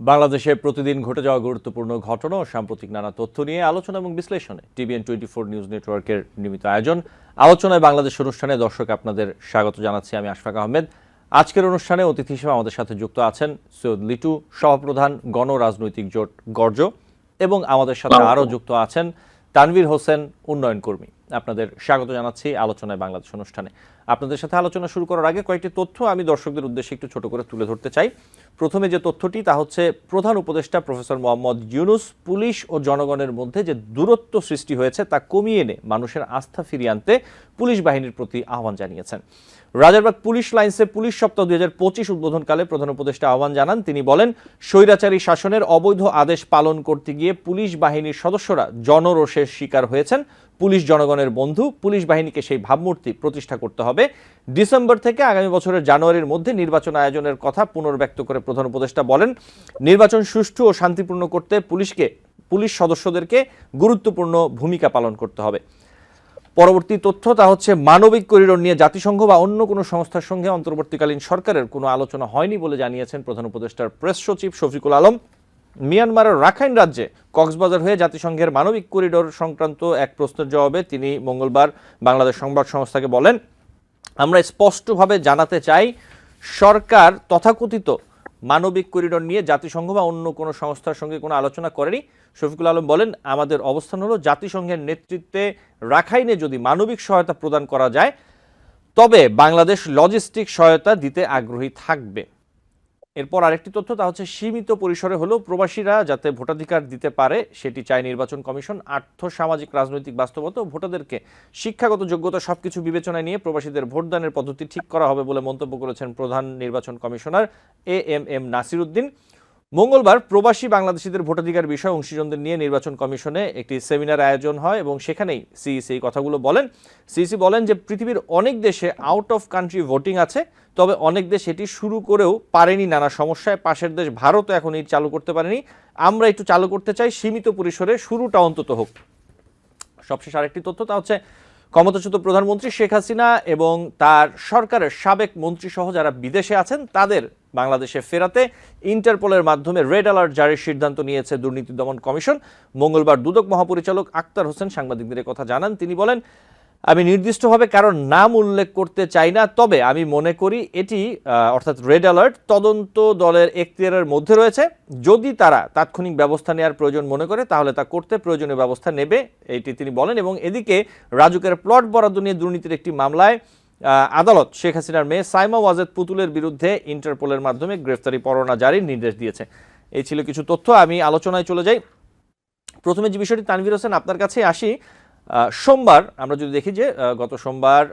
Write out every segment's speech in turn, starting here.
বাংলাদেশে প্রতিদিন ঘটে যাওয়া গুরুত্বপূর্ণ ঘটনা ও সাম্প্রতিক নানা তথ্য নিয়ে আলোচনা এবং বিশ্লেষণে TVN24 নিউজ নেটওয়ার্কের নিয়মিত আয়োজন আলোচনায় বাংলাদেশ অনুষ্ঠানে দর্শক আপনাদের স্বাগত জানাচ্ছি। আমি আশফাক আহমেদ। আজকের অনুষ্ঠানে অতিথি হিসেবে আমাদের সাথে যুক্ত আছেন সৈয়দ লিটু, সহপ্রধান গণ রাজনৈতিক জোট গর্জ, এবং আমাদের সাথে আরও যুক্ত আছেন তানভীর হোসেন, উন্নয়ন কর্মী। আপনাদের স্বাগত জানাচ্ছি আলোচনায় বাংলাদেশ অনুষ্ঠানে। আপনাদের সাথে আলোচনা শুরু করার আগে কয়েকটি তথ্য আমি দর্শকদের উদ্দেশ্যে একটু ছোট করে তুলে ধরতে চাই। প্রথমে যে তথ্যটি তা হচ্ছে, প্রধান উপদেষ্টা প্রফেসর মোহাম্মদ ইউনূস পুলিশ ও জনগণের মধ্যে যে দূরত্ব সৃষ্টি হয়েছে তা কমিয়ে এনে মানুষের আস্থা ফিরিয়ে আনতে পুলিশ বাহিনীর প্রতি আহ্বান জানিয়েছেন। রাজারবাগ পুলিশ লাইন্সে পুলিশ সপ্তাহ 2025 উদ্বোধনকালে প্রধান উপদেষ্টা আহ্বান জানান। তিনি বলেন, স্বৈরাচারী শাসনের অবৈধ আদেশ পালন করতে গিয়ে পুলিশ বাহিনীর সদস্যরা জনরোষের শিকার হয়েছেন। পুলিশ জনগণের বন্ধু, পুলিশ বাহিনীকে সেই ভাবমূর্তি প্রতিষ্ঠা করতে হবে। ডিসেম্বর থেকে আগামী বছরের জানুয়ারির মধ্যে নির্বাচন আয়োজনের কথা পুনর্ব্যক্ত করে প্রধান উপদেষ্টা বলেন, নির্বাচন সুষ্ঠু ও শান্তিপূর্ণ করতে পুলিশ সদস্যদেরকে গুরুত্বপূর্ণ ভূমিকা পালন করতে হবে। পরবর্তী তথ্য তা হচ্ছে, মানবিক করিডোর নিয়ে জাতিসংঘ বা অন্য কোনো সংস্থার সঙ্গে অন্তর্বর্তীকালীন সরকারের কোনো আলোচনা হয়নি বলে জানিয়েছেন প্রধান উপদেষ্টার প্রেস সচিব শফিকুল আলম। মিয়ানমারের রাখাইন রাজ্যে কক্সবাজার হয়ে জাতিসংঘের মানবিক করিডোর সংক্রান্ত এক প্রশ্নের জবাবে তিনি মঙ্গলবার বাংলাদেশ সংবাদ সংস্থাকে বলেন, আমরা স্পষ্টভাবে জানাতে চাই, সরকার তথাকথিত মানবিক করিডোর নিয়ে জাতিসংঘ বা অন্য কোনো সংস্থার সঙ্গে কোনো আলোচনা করেনি। শফিকুল আলম বলেন, আমাদের অবস্থান হলো জাতিসংঘের নেতৃত্বে রাখাইনে যদি মানবিক সহায়তা প্রদান করা যায় তবে বাংলাদেশ লজিস্টিক সহায়তা দিতে আগ্রহী থাকবে। এরপর আরেকটি তথ্য তা হচ্ছে, সীমিত পরিসরে হলেও প্রবাসীরা যাতে ভোটাধিকার দিতে পারে সেটি চায় নির্বাচন কমিশন। আর্থ সামাজিক রাজনৈতিক বাস্তবতা ও ভোটারদেরকে শিক্ষাগত যোগ্যতা সবকিছু বিবেচনায় নিয়ে প্রবাসীদের ভোটদানের পদ্ধতি ঠিক করা হবে বলে মন্তব্য করেছেন প্রধান নির্বাচন কমিশনার AMM নাসির উদ্দিন। মঙ্গলবার প্রবাসী বাংলাদেশিদের ভোটাধিকার বিষয়ে অংশীজনদের নিয়ে নির্বাচন কমিশনে একটি সেমিনার আয়োজন হয় এবং সেখানেই সিইসি এই কথাগুলো বলেন। সিইসি বলেন যে পৃথিবীর অনেক দেশে আউট অফ কান্ট্রি ভোটিং আছে, তবে অনেক দেশ এটি শুরু করেও পারেনি নানা সমস্যায়। পাশের দেশ ভারতও এখন এই চালু করতে পারেনি। আমরা একটু চালু করতে চাই, সীমিত পরিসরে শুরুটা অন্তত হোক। সবশেষ আরেকটি তথ্য তা হচ্ছে, ক্ষমতাচ্যুত প্রধানমন্ত্রী শেখ হাসিনা এবং তার সরকারের সাবেক মন্ত্রী সহ যারা বিদেশে আছেন তাদের বাংলাদেশে ফেরাতে ইন্টারপোলের মাধ্যমে রেড অ্যালার্ট জারির সিদ্ধান্ত নিয়েছে দুর্নীতি দমন কমিশন। মঙ্গলবার দুদক মহাপরিচালক আক্তার হোসেন সাংবাদিকদের কথা জানান। তিনি বলেন, আমি নির্দিষ্টভাবে কারোর নাম উল্লেখ করতে চাই না, তবে আমি মনে করি এটি অর্থাৎ রেড অ্যালার্ট তদন্ত দলের এখতিয়ারের মধ্যে রয়েছে। যদি তারা তাৎক্ষণিক ব্যবস্থা নেওয়ার প্রয়োজন মনে করে তাহলে তা করতে প্রয়োজনীয় ব্যবস্থা নেবে, এটি তিনি বলেন। এবং এদিকে রাজুকের প্লট বরাদ্দ নিয়ে দুর্নীতির একটি মামলায় আদালত শেখ হাসিনার মেয়ে সাইমা ওয়াজেদ পুতুলের বিরুদ্ধে ইন্টারপোলের মাধ্যমে গ্রেফতারি পরোয়ানা জারির নির্দেশ দিয়েছে। এই ছিল কিছু তথ্য। আমি আলোচনায় চলে যাই। প্রথমে যে বিষয়টি, তানভীর হোসেন আপনার কাছে আসি। সোমবার আমরা যদি দেখি যে গত সোমবার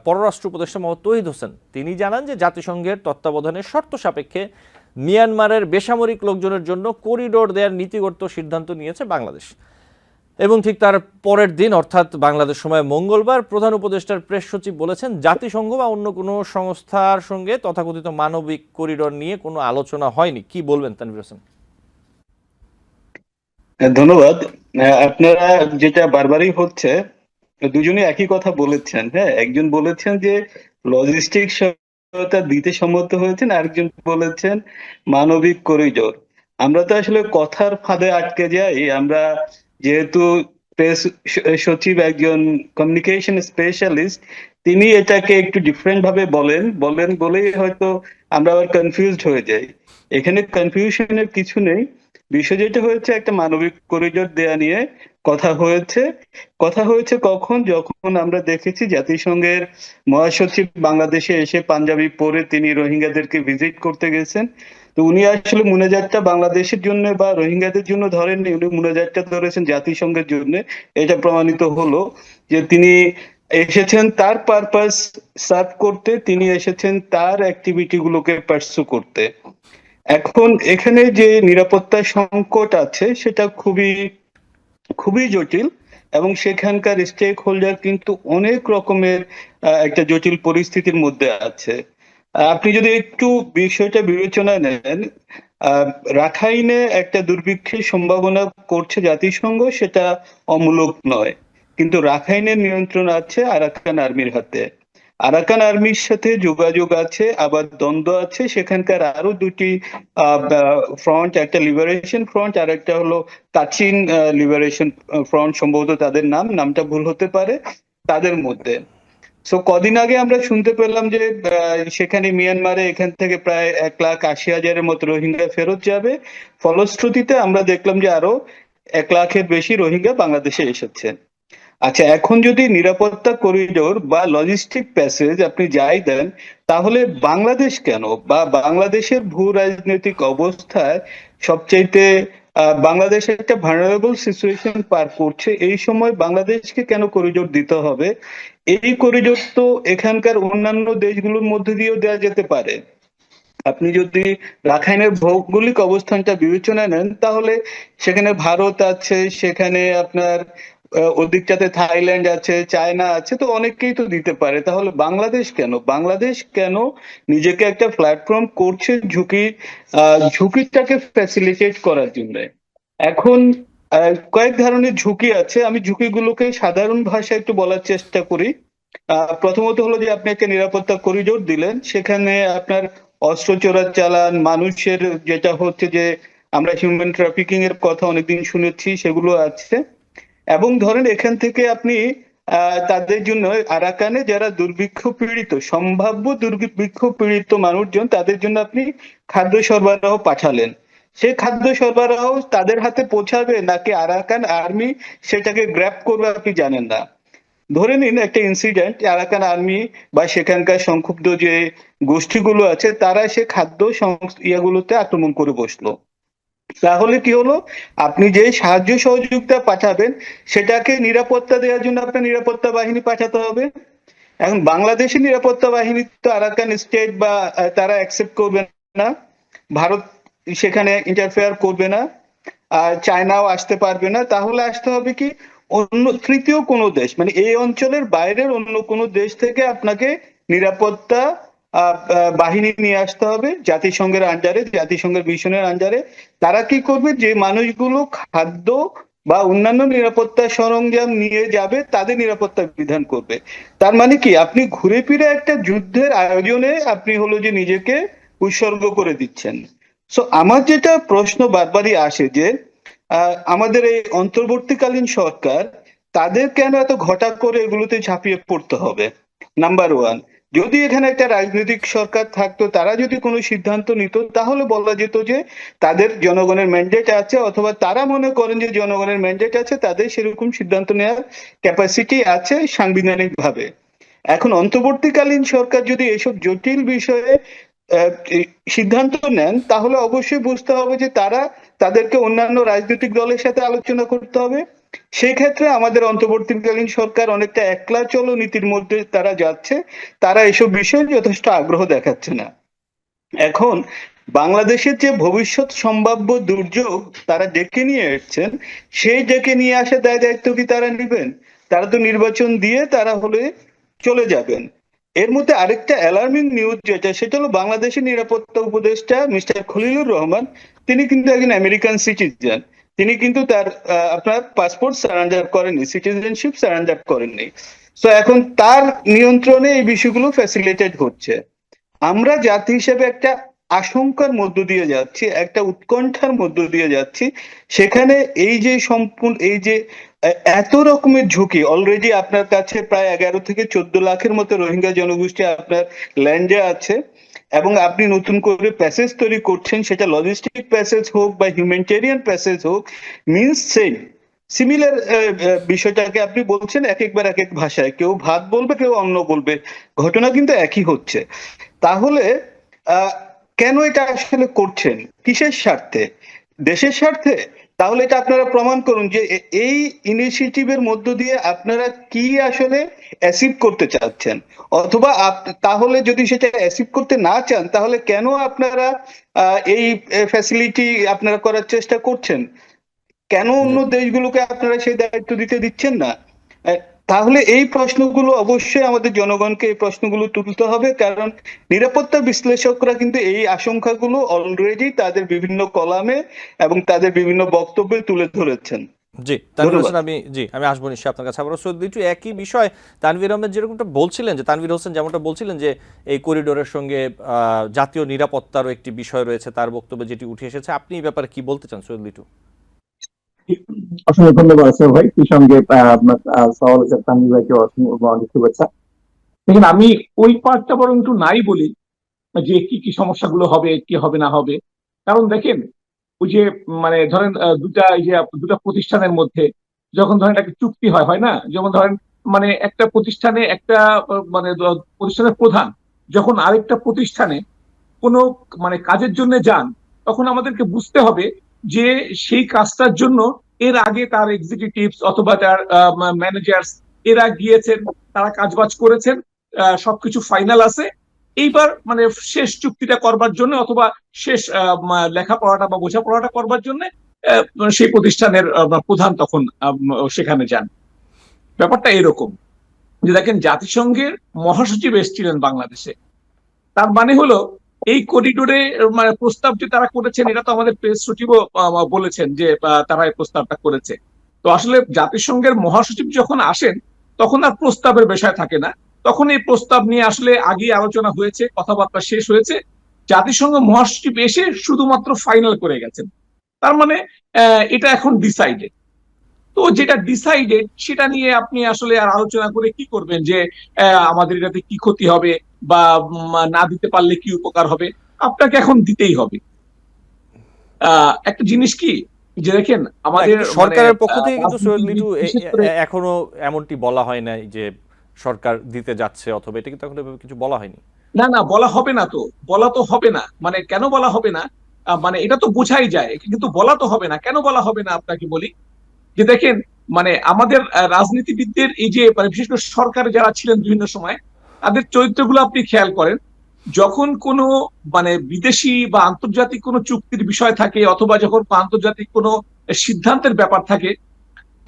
পররাষ্ট্র উপদেষ্টা মোহাম্মদ তৌহিদ হোসেন তিনি জানান যে জাতিসংঘের তত্ত্বাবধানে শর্ত সাপেক্ষে মিয়ানমারের বেসামরিক লোকজনের জন্য করিডোর দেওয়ার নীতিগত সিদ্ধান্ত নিয়েছে বাংলাদেশ। এবং ঠিক তার পরের দিন অর্থাৎ বাংলাদেশ সময় মঙ্গলবার প্রধান উপদেষ্টার প্রেস সচিব বলেছেন, জাতিসংঘ বা অন্য কোনো সংস্থার সঙ্গে তথাকথিত মানবিক করিডোর নিয়ে কোনো আলোচনা হয়নি। কি বলবেন তানভীর হোসেন? ধন্যবাদ। আপনারা যেটা বারবারই হচ্ছে, দুজনে একই কথা বলেছেন। হ্যাঁ, একজন বলেছেন যে লজিস্টিক সহায়তা দিতে সম্মত হয়েছেন, আরেকজন বলেছেন মানবিক করিডোর। আমরা তো আসলে কথার ফাঁদে আটকে যাই। আমরা যেহেতু প্রেস সচিব একজন কমিউনিকেশন স্পেশালিস্ট, তিনি এটাকে একটু ডিফারেন্ট ভাবে বলেন বলেই হয়তো আমরা আবার কনফিউজড হয়ে যাই। এখানে কনফিউশনের কিছু নেই। বিষয় যেটা হয়েছে, একটা মানবিক করিডোর দেয়া নিয়ে কথা হয়েছে কখন? যখন আমরা দেখেছি জাতিসংঘের মহাসচিব বাংলাদেশে এসে পাঞ্জাবি পরে তিনি রোহিঙ্গাদেরকে ভিজিট করতে গেছেন। তো উনি আসলে মুনাজাতটা বাংলাদেশের জন্য বা রোহিঙ্গাদের জন্য ধরেননি, উনি মুনাজাতটা ধরেছেন জাতিসংঘের জন্য। এটা প্রমাণিত হলো যে তিনি এসেছেন তার পারপাস সার্ভ করতে, তিনি এসেছেন তার অ্যাক্টিভিটি গুলোকে পার্সু করতে। এখন এখানে যে নিরাপত্তা সংকট আছে সেটা খুবই খুবই জটিল, এবং সেখানকার স্টেক হোল্ডার কিন্তু অনেক রকমের একটা জটিল পরিস্থিতির মধ্যে আছে। আপনি যদি একটু বিষয়টা বিবেচনায় নেন, রাখাইনে একটা দুর্ভিক্ষের সম্ভাবনা করছে জাতিসংঘ, সেটা অমূলক নয়, কিন্তু রাখাইনের নিয়ন্ত্রণ আছে আরাকান আর্মির হাতে। আরাকান আর্মির সাথে যোগাযোগ আছে, আবার দ্বন্দ্ব আছে। সেখানকার আরো দুটি ফ্রন্ট, একটা লিবারেশন ফ্রন্ট আর একটা হলো কাচিন লিবারেশন ফ্রন্ট, সম্ভবত তাদের নামটা ভুল হতে পারে, তাদের মধ্যে। সো কদিন আগে আমরা শুনতে পেলাম যে সেখানে মিয়ানমারে এখান থেকে প্রায় 1,80,000-এর মতো রোহিঙ্গা ফেরত যাবে। ফলশ্রুতিতে আমরা দেখলাম যে আরো 1,00,000-এর বেশি রোহিঙ্গা বাংলাদেশে এসেছে। আচ্ছা, এখন যদি নিরাপত্তা করিডোর বা লজিস্টিক প্যাসেজ আপনি যাই দেন, তাহলে বাংলাদেশ কেন, বা বাংলাদেশের ভূ রাজনৈতিক অবস্থায় সবচাইতে বাংলাদেশ একটা ভালনারেবল সিচুয়েশন পার করছে, এই সময় বাংলাদেশকে কেন করিডোর দিতে হবে? এই করিডোর তো এখানকার অন্যান্য দেশগুলোর মধ্যে দিয়েও দেওয়া যেতে পারে। আপনি যদি রাখাইনের ভৌগোলিক অবস্থানটা বিবেচনায় নেন, তাহলে সেখানে ভারত আছে, সেখানে আপনার ওদিকটাতে থাইল্যান্ড আছে, চায়না আছে, তো অনেককেই তো দিতে পারে। তাহলে বাংলাদেশ কেন? বাংলাদেশ কেন নিজেকে একটা প্ল্যাটফর্ম করছে ঝুঁকিটাকে ফ্যাসিলিটেট করার জন্য? এখন কয়েক ধরনের ঝুঁকি আছে, আমি ঝুঁকিগুলোকে সাধারণ ভাষায় একটু বলার চেষ্টা করি। প্রথমত হলো যে আপনি একটা নিরাপত্তা করিডোর দিলেন, সেখানে আপনার অস্ত্র চোরাচালান, মানুষের যেটা হচ্ছে যে আমরা হিউম্যান ট্রাফিকিং এর কথা অনেকদিন শুনেছি, সেগুলো আছে। এবং ধরেন এখান থেকে আপনি তাদের জন্য আরাকানে যারা দুর্ভিক্ষ পীড়িত, সম্ভাব্য দুর্ভিক্ষ পীড়িত মানুষজন, তাদের জন্য আপনি খাদ্য সরবরাহ পাঠালেন। সেই খাদ্য সরবরাহ তাদের হাতে পৌঁছাবে নাকি আরাকান আর্মি সেটাকে গ্র্যাব করবে আপনি জানেন না। ধরে নিন একটা ইনসিডেন্ট, আরাকান আর্মি বা সেখানকার সংক্ষুব্ধ যে গোষ্ঠীগুলো আছে, তারা সে খাদ্য ইয়েগুলোতে আক্রমণ করে বসলো। তাহলে কি হলো? আপনি যে সাহায্য সহযোগিতা পাঠাবেন, সেটাকে নিরাপত্তা দেওয়ার জন্য আপনার নিরাপত্তা বাহিনী পাঠাতে হবে। এখন বাংলাদেশের নিরাপত্তা বাহিনী তো আরাকান স্টেট বা তারা অ্যাকসেপ্ট করবে না, ভারত সেখানে ইন্টারফেয়ার করবে না, আর চায়নাও আসতে পারবে না। তাহলে আসতে হবে কি, অন্য তৃতীয় কোনো দেশ, মানে এই অঞ্চলের বাইরের অন্য কোনো দেশ থেকে আপনাকে নিরাপত্তা বাহিনী নিয়ে আসতে হবে জাতিসংঘের আন্ডারে, জাতিসংঘের মিশনের আন্ডারে। তারা কি করবে? যে মানুষগুলো খাদ্য বা অন্যান্য নিরাপত্তা সরঞ্জাম নিয়ে যাবে, তাদের নিরাপত্তা বিধান করবে। তার মানে কি, আপনি ঘুরে ফিরে একটা যুদ্ধের আয়োজনে আপনি হলো যে নিজেকে উৎসর্গ করে দিচ্ছেন। সো আমার যেটা প্রশ্ন বারবারই আসে যে আমাদের এই অন্তর্বর্তীকালীন সরকার, তাদের কেন এত ঘটা করে এগুলোতে ঝাঁপিয়ে পড়তে হবে? নাম্বার ওয়ান, যদি এখানে একটা রাজনৈতিক সরকার থাকতো, তারা যদি কোনো সিদ্ধান্ত নিত, তাহলে বলা যেত যে তাদের জনগণের ম্যান্ডেট আছে, অথবা তারা মনে করেন যে জনগণের ম্যান্ডেট আছে, তাদের সেরকম সিদ্ধান্ত নেওয়ার ক্যাপাসিটি আছে সাংবিধানিক ভাবে। এখন অন্তর্বর্তীকালীন সরকার যদি এসব জটিল বিষয়ে এই সিদ্ধান্ত নেন, তাহলে অবশ্যই বুঝতে হবে যে তাদেরকে অন্যান্য রাজনৈতিক দলের সাথে আলোচনা করতে হবে। সেই ক্ষেত্রে আমাদের অন্তর্বর্তীকালীন সরকার অনেকটা একলা চলো নীতির মধ্যে তারা যাচ্ছে, তারা এসব বিষয়ে যথেষ্ট আগ্রহ দেখাচ্ছে না। এখন বাংলাদেশের যে ভবিষ্যৎ সম্ভাব্য দুর্যোগ তারা ডেকে নিয়ে এসছেন, সেই ডেকে নিয়ে আসা দায়িত্ব কি তারা নেবেন? তারা তো নির্বাচন দিয়ে তারা হলে চলে যাবেন। এর মধ্যে আরেকটা অ্যালার্মিং নিউজ যেটা, সেটা হলো বাংলাদেশের নিরাপত্তা উপদেষ্টা মিস্টার খলিলুর রহমান, তিনি কিন্তু একজন আমেরিকান সিটিজেন। তিনি কিন্তু তার আপনার পাসপোর্ট সারেন্ডার করেননি, সিটিজেনশিপ সারেন্ডার করেননি। সো এখন তার নিয়ন্ত্রণে এই বিষয়গুলো ফ্যাসিলিটেট হচ্ছে। আমরা জাতি হিসেবে একটা আশঙ্কার মধ্য দিয়ে যাচ্ছি, একটা উৎকণ্ঠার মধ্য দিয়ে যাচ্ছি। সেখানে এই যে সম্পূর্ণ এই যে এত রকমের ঝুঁকি, অলরেডি আপনার কাছে প্রায় 11 থেকে 14 লাখের মতো রোহিঙ্গা জনগোষ্ঠী আপনার ল্যান্ডে আছে, এবং আপনি নতুন করে প্যাসেজ তৈরি করছেন, সেটা লজিস্টিক প্যাসেজ হোক বা হিউম্যানিটেরিয়ান প্যাসেজ হোক, মিনস সেম সিমিলার বিষয়টাকে আপনি বলছেন এক একবার এক এক ভাষায়, কেউ ভাত বলবে, কেউ অন্ন বলবে, ঘটনা কিন্তু একই হচ্ছে। তাহলে আহ কেন এটা আসলে করছেন? কিসের স্বার্থে? দেশের স্বার্থে? তাহলে এটা আপনারা প্রমাণ করুন যে এই ইনিশিয়েটিভের মধ্য দিয়ে আপনারা কি আসলে অ্যাচিভ করতে চাচ্ছেন। অথবা তাহলে যদি সেটা অ্যাচিভ করতে না চান, তাহলে কেন আপনারা এই ফ্যাসিলিটি আপনারা করার চেষ্টা করছেন? কেন অন্য জি। দেশগুলোকে আপনারা সেই দায়িত্ব দিতে দিচ্ছেন না? আহ, তাহলে এই প্রশ্নগুলো অবশ্যই আমাদের জনগণকে এই প্রশ্নগুলো তুলতে হবে, কারণ নিরাপত্তা বিশ্লেষকরা কিন্তু এই আশঙ্কাগুলো অলরেডি তাদের বিভিন্ন কলামে এবং তাদের বিভিন্ন বক্তব্যে তুলে ধরেছেন। জি তানভীর ধন্যবাদ। হোসেন, আমি আসবো নিশ্চয়ই আপনার কাছে। আবার সৈয়দ লিটু, একই বিষয় তানভীর আহমেদ যেরকমটা বলছিলেন, যে তানভীর হোসেন যেমনটা বলছিলেন যে এই করিডোরের সঙ্গে জাতীয় নিরাপত্তারও একটি বিষয় রয়েছে, তার বক্তব্যে যেটি উঠে এসেছে, আপনি এই ব্যাপারে কি বলতে চান সৈয়দ লিটু? অসংখ্য ধন্যবাদ আসিফ ভাই, সেই সঙ্গে আপনার সওয়াল তানভীর ভাইকে অসংখ্য অনেক শুভেচ্ছা। দেখেন, আমি ওই পার্টটা বরং একটু নাই বলি, যে কি কি সমস্যাগুলো হবে, কি হবে না হবে। কারণ দেখেন, ওই যে মানে ধরেন দুটা প্রতিষ্ঠানের মধ্যে যখন ধরেন একটা চুক্তি হয়, হয় না? যেমন ধরেন মানে একটা প্রতিষ্ঠানে একটা মানে প্রতিষ্ঠানের প্রধান যখন আরেকটা প্রতিষ্ঠানে কোনো মানে কাজের জন্য যান, তখন আমাদেরকে বুঝতে হবে যে সেই কাজটার জন্য এর আগে তার এক্সিকিউটিভস অথবা তার ম্যানেজার্স এরা গিয়েছেন, তারা কাজবাজ করেছেন, সবকিছু ফাইনাল আছে। এইবার মানে শেষ চুক্তিটা করবার জন্য অথবা শেষ লেখাপড়াটা বা বোঝাপড়াটা করবার জন্য সেই প্রতিষ্ঠানের প্রধান তখন সেখানে যান। ব্যাপারটা এরকম যে দেখেন, জাতিসংঘের মহাসচিব এসেছিলেন বাংলাদেশে। তার মানে হলো এই করিডোরে মানে প্রস্তাব যে তারা করেছেন, এটা তো আমাদের প্রেস সচিবও বলেছেন যে তারা এই প্রস্তাবটা করেছে। তো আসলে জাতিসংঘের মহাসচিব যখন আসেন, তখন আর প্রস্তাবের বিষয় থাকে না, তখন এই প্রস্তাব নিয়ে আসলে আগে আলোচনা হয়েছে, কথাবার্তা শেষ হয়েছে, জাতিসংঘ মহাসচিব এসে শুধুমাত্র ফাইনাল করে গেছেন। তার মানে এটা এখন ডিসাইডেড। তো যেটা ডিসাইডেড সেটা নিয়ে আপনি আসলে আর আলোচনা করে কি করবেন, যে আমাদের এটাতে কি ক্ষতি হবে বা না দিতে পারলে কি উপকার হবে? আপনাকে এখন দিতেই হবে। একটা জিনিস কি, যে দেখেন না, আমাদের কিন্তু মানে সরকারের পক্ষ থেকে কিন্তু সৈয়দ রাজনীতিবিদ লিটু বিশেষ করে এখনো এমনটি বলা হয় নাই যে সরকার দিতে যাচ্ছে, অথবা এটা কিন্তু এখন এভাবে কিছু বলা হয়নি। না না, বলা হবে না তো, বলা তো হবে না। মানে কেন বলা হবে না? মানে এটা তো বোঝাই যায়, কিন্তু বলা তো হবে না। কেন বলা হবে না আপনাকে বলি, যে দেখেন মানে আমাদের রাজনীতিবিদদের এই যে মানে বিশেষ করে সরকারে যারা ছিলেন বিভিন্ন সময়, তাদের চরিত্রগুলো আপনি খেয়াল করেন। যখন কোনো মানে বিদেশি বা আন্তর্জাতিক কোনো চুক্তির বিষয় থাকে অথবা যখন আন্তর্জাতিক কোনো সিদ্ধান্তের ব্যাপার থাকে,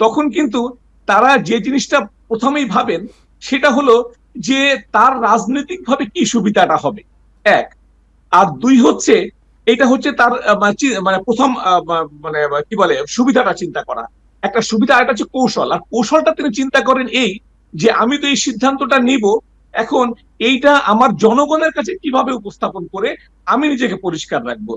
তখন কিন্তু তারা যে জিনিসটা প্রথমেই ভাবেন সেটা হলো যে তার রাজনৈতিক ভাবে কি সুবিধাটা হবে, এক। আর দুই হচ্ছে, এটা হচ্ছে তার মানে প্রথম মানে কি বলে সুবিধাটা চিন্তা করা, একটা সুবিধা, আর একটা হচ্ছে কৌশল। আর কৌশলটা তিনি চিন্তা করেন এই, যে আমি তো এই সিদ্ধান্তটা নিব, এখন এইটা আমার জনগণের কাছে কিভাবে উপস্থাপন করে আমি নিজেকে পরিষ্কার রাখবো।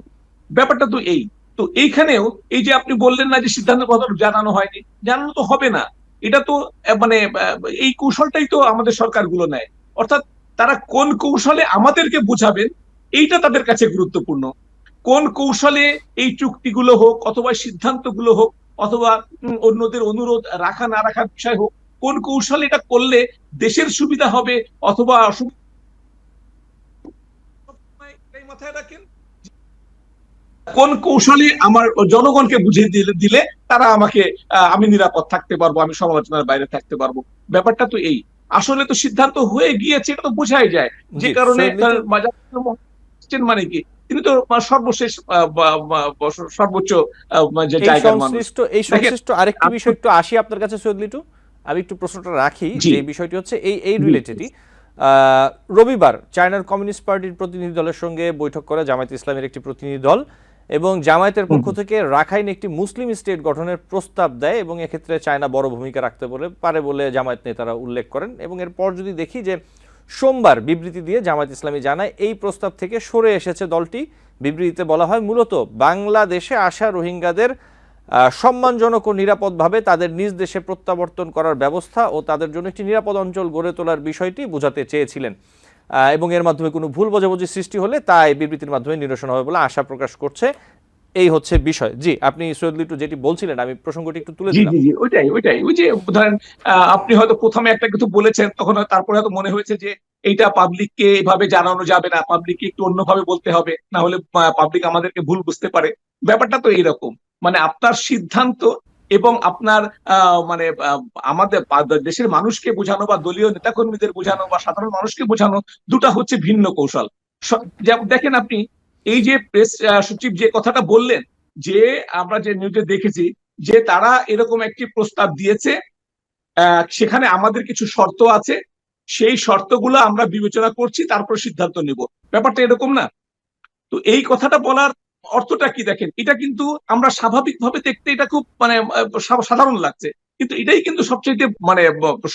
ব্যাপারটা তো এই। তো এইখানেও এই যে আপনি বললেন না যে সিদ্ধান্তের কথা জানানো হয়নি, জানানো তো হবে না। এটা তো মানে এই কৌশলটাই তো আমাদের সরকারগুলো নেয়। অর্থাৎ তারা কোন কৌশলে আমাদেরকে বুঝাবেন, এইটা তাদের কাছে গুরুত্বপূর্ণ। কোন কৌশলে এই চুক্তিগুলো হোক অথবা সিদ্ধান্তগুলো হোক অথবা অন্যদের অনুরোধ রাখা না রাখার বিষয় হোক, কোন কৌশলে এটা করলে দেশের সুবিধা হবে অথবা অসুবিধা, মাথায় রাখেন কোন কৌশলে আমার জনগণকে বুঝিয়ে দিলে দিলে তারা আমাকে আমি নিরাপদ থাকতে পারবো, আমি সমালোচনার বাইরে থাকতে পারবো। ব্যাপারটা তো এই। আসলে তো সিদ্ধান্ত হয়ে গিয়েছে, এটা তো বোঝাই যায়। যে জি কারণে সৈয়দ লিটু, মানে কি, তিনি তো সর্বশেষ সর্বোচ্চ যে জায়গার মানুষ। এই দেখেন সংশ্লিষ্ট আরেকটি বিষয় একটু আসি আপনার কাছে সৈয়দ লিটু। আমি একটু প্রশ্নটা রাখি, জি যে বিষয়টি হচ্ছে এই জি রিলেটেডই। রবিবার চায়নার কমিউনিস্ট পার্টির প্রতিনিধি দলের সঙ্গে বৈঠক করে জামায়াত ইসলামের একটি প্রতিনিধি দল, এবং জামায়াতের পক্ষ থেকে রাখাইন একটি মুসলিম স্টেট গঠনের প্রস্তাব দেয়, এবং এক্ষেত্রে চায়না বড় ভূমিকা রাখতে পারে বলে জামায়াত নেতারা উল্লেখ করেন। এবং এরপর যদি দেখি যে সোমবার বিবৃতি দিয়ে জামায়াত ইসলামী জানায় এই প্রস্তাব থেকে সরে এসেছে দলটি। বিবৃতিতে বলা হয়, মূলত বাংলাদেশে আসা রোহিঙ্গাদের সম্মানজনক ও নিরাপদভাবে তাদের নিজ দেশে প্রত্যাবর্তন করার ব্যবস্থা ও তাদের জন্য একটি নিরাপদ অঞ্চল গড়ে তোলার বিষয়টি বোঝাতে চেয়েছিলেন, এবং এর মাধ্যমে কোনো ভুল বোঝাবুঝি সৃষ্টি হলে তা এই বিবৃতির মাধ্যমে নিরসন হবে বলে আশা প্রকাশ করছে। এই হচ্ছে বিষয়। জি, আপনি সৈয়দ লিটু যেটি বলছিলেন, আমি প্রসঙ্গটি একটু তুলে জি দিলাম। জি জি ওইটাই ওইটাই ওই যে ধরেন আপনি হয়তো প্রথমে একটা কিছু বলেছেন, তখন তারপরে হয়তো মনে হয়েছে যে এইটা পাবলিককে এভাবে জানানো যাবে না, পাবলিককে একটু অন্যভাবে বলতে হবে, না হলে পাবলিক আমাদেরকে ভুল বুঝতে পারে। ব্যাপারটা তো এইরকম। মানে আপনার সিদ্ধান্ত এবং আপনার মানে আমাদের দেশের মানুষকে বোঝানো বা দলীয় নেতাকর্মীদের বোঝানো বা সাধারণ মানুষকে বোঝানো, দুটা হচ্ছে ভিন্ন কৌশল। দেখেন আপনি এই যে প্রেস সচিব যে কথাটা বললেন, যে আমরা যে নিউজে দেখেছি যে তারা এরকম একটি প্রস্তাব দিয়েছে, সেখানে আমাদের কিছু শর্ত আছে, সেই শর্তগুলো আমরা বিবেচনা করছি, তারপর সিদ্ধান্ত নেব। ব্যাপারটা এরকম না? তো এই কথাটা বলার অর্থটা কি দেখেন, এটা কিন্তু আমরা স্বাভাবিকভাবে দেখতে এটা খুব মানে সাধারণ লাগছে, কিন্তু এটাই কিন্তু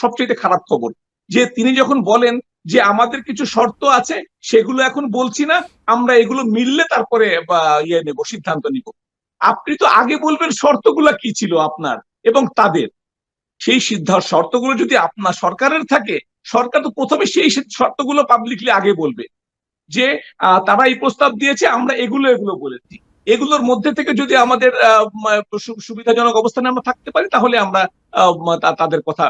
সবচেয়ে খারাপ খবর, যে তিনি যখন বলেন যে আমাদের কিছু শর্ত আছে, সেগুলো এখন বলছি না, আমরা এগুলো মিললে তারপরে নেব, সিদ্ধান্ত নিব। আপনি তো আগে বলবেন শর্তগুলো কি ছিল আপনার এবং তাদের। সেই শর্তগুলো যদি আপনার সরকারের থাকে, সরকার তো প্রথমে সেই শর্তগুলো পাবলিকলি আগে বলবে, যে তারা এই প্রস্তাব দিয়েছে, আমরা এগুলো এগুলো বলেছি, এগুলোর মধ্যে থেকে যদি আমাদের সুবিধাজনক অবস্থানে আমরা থাকতে পারি, তাহলে আমরা তাদের কথা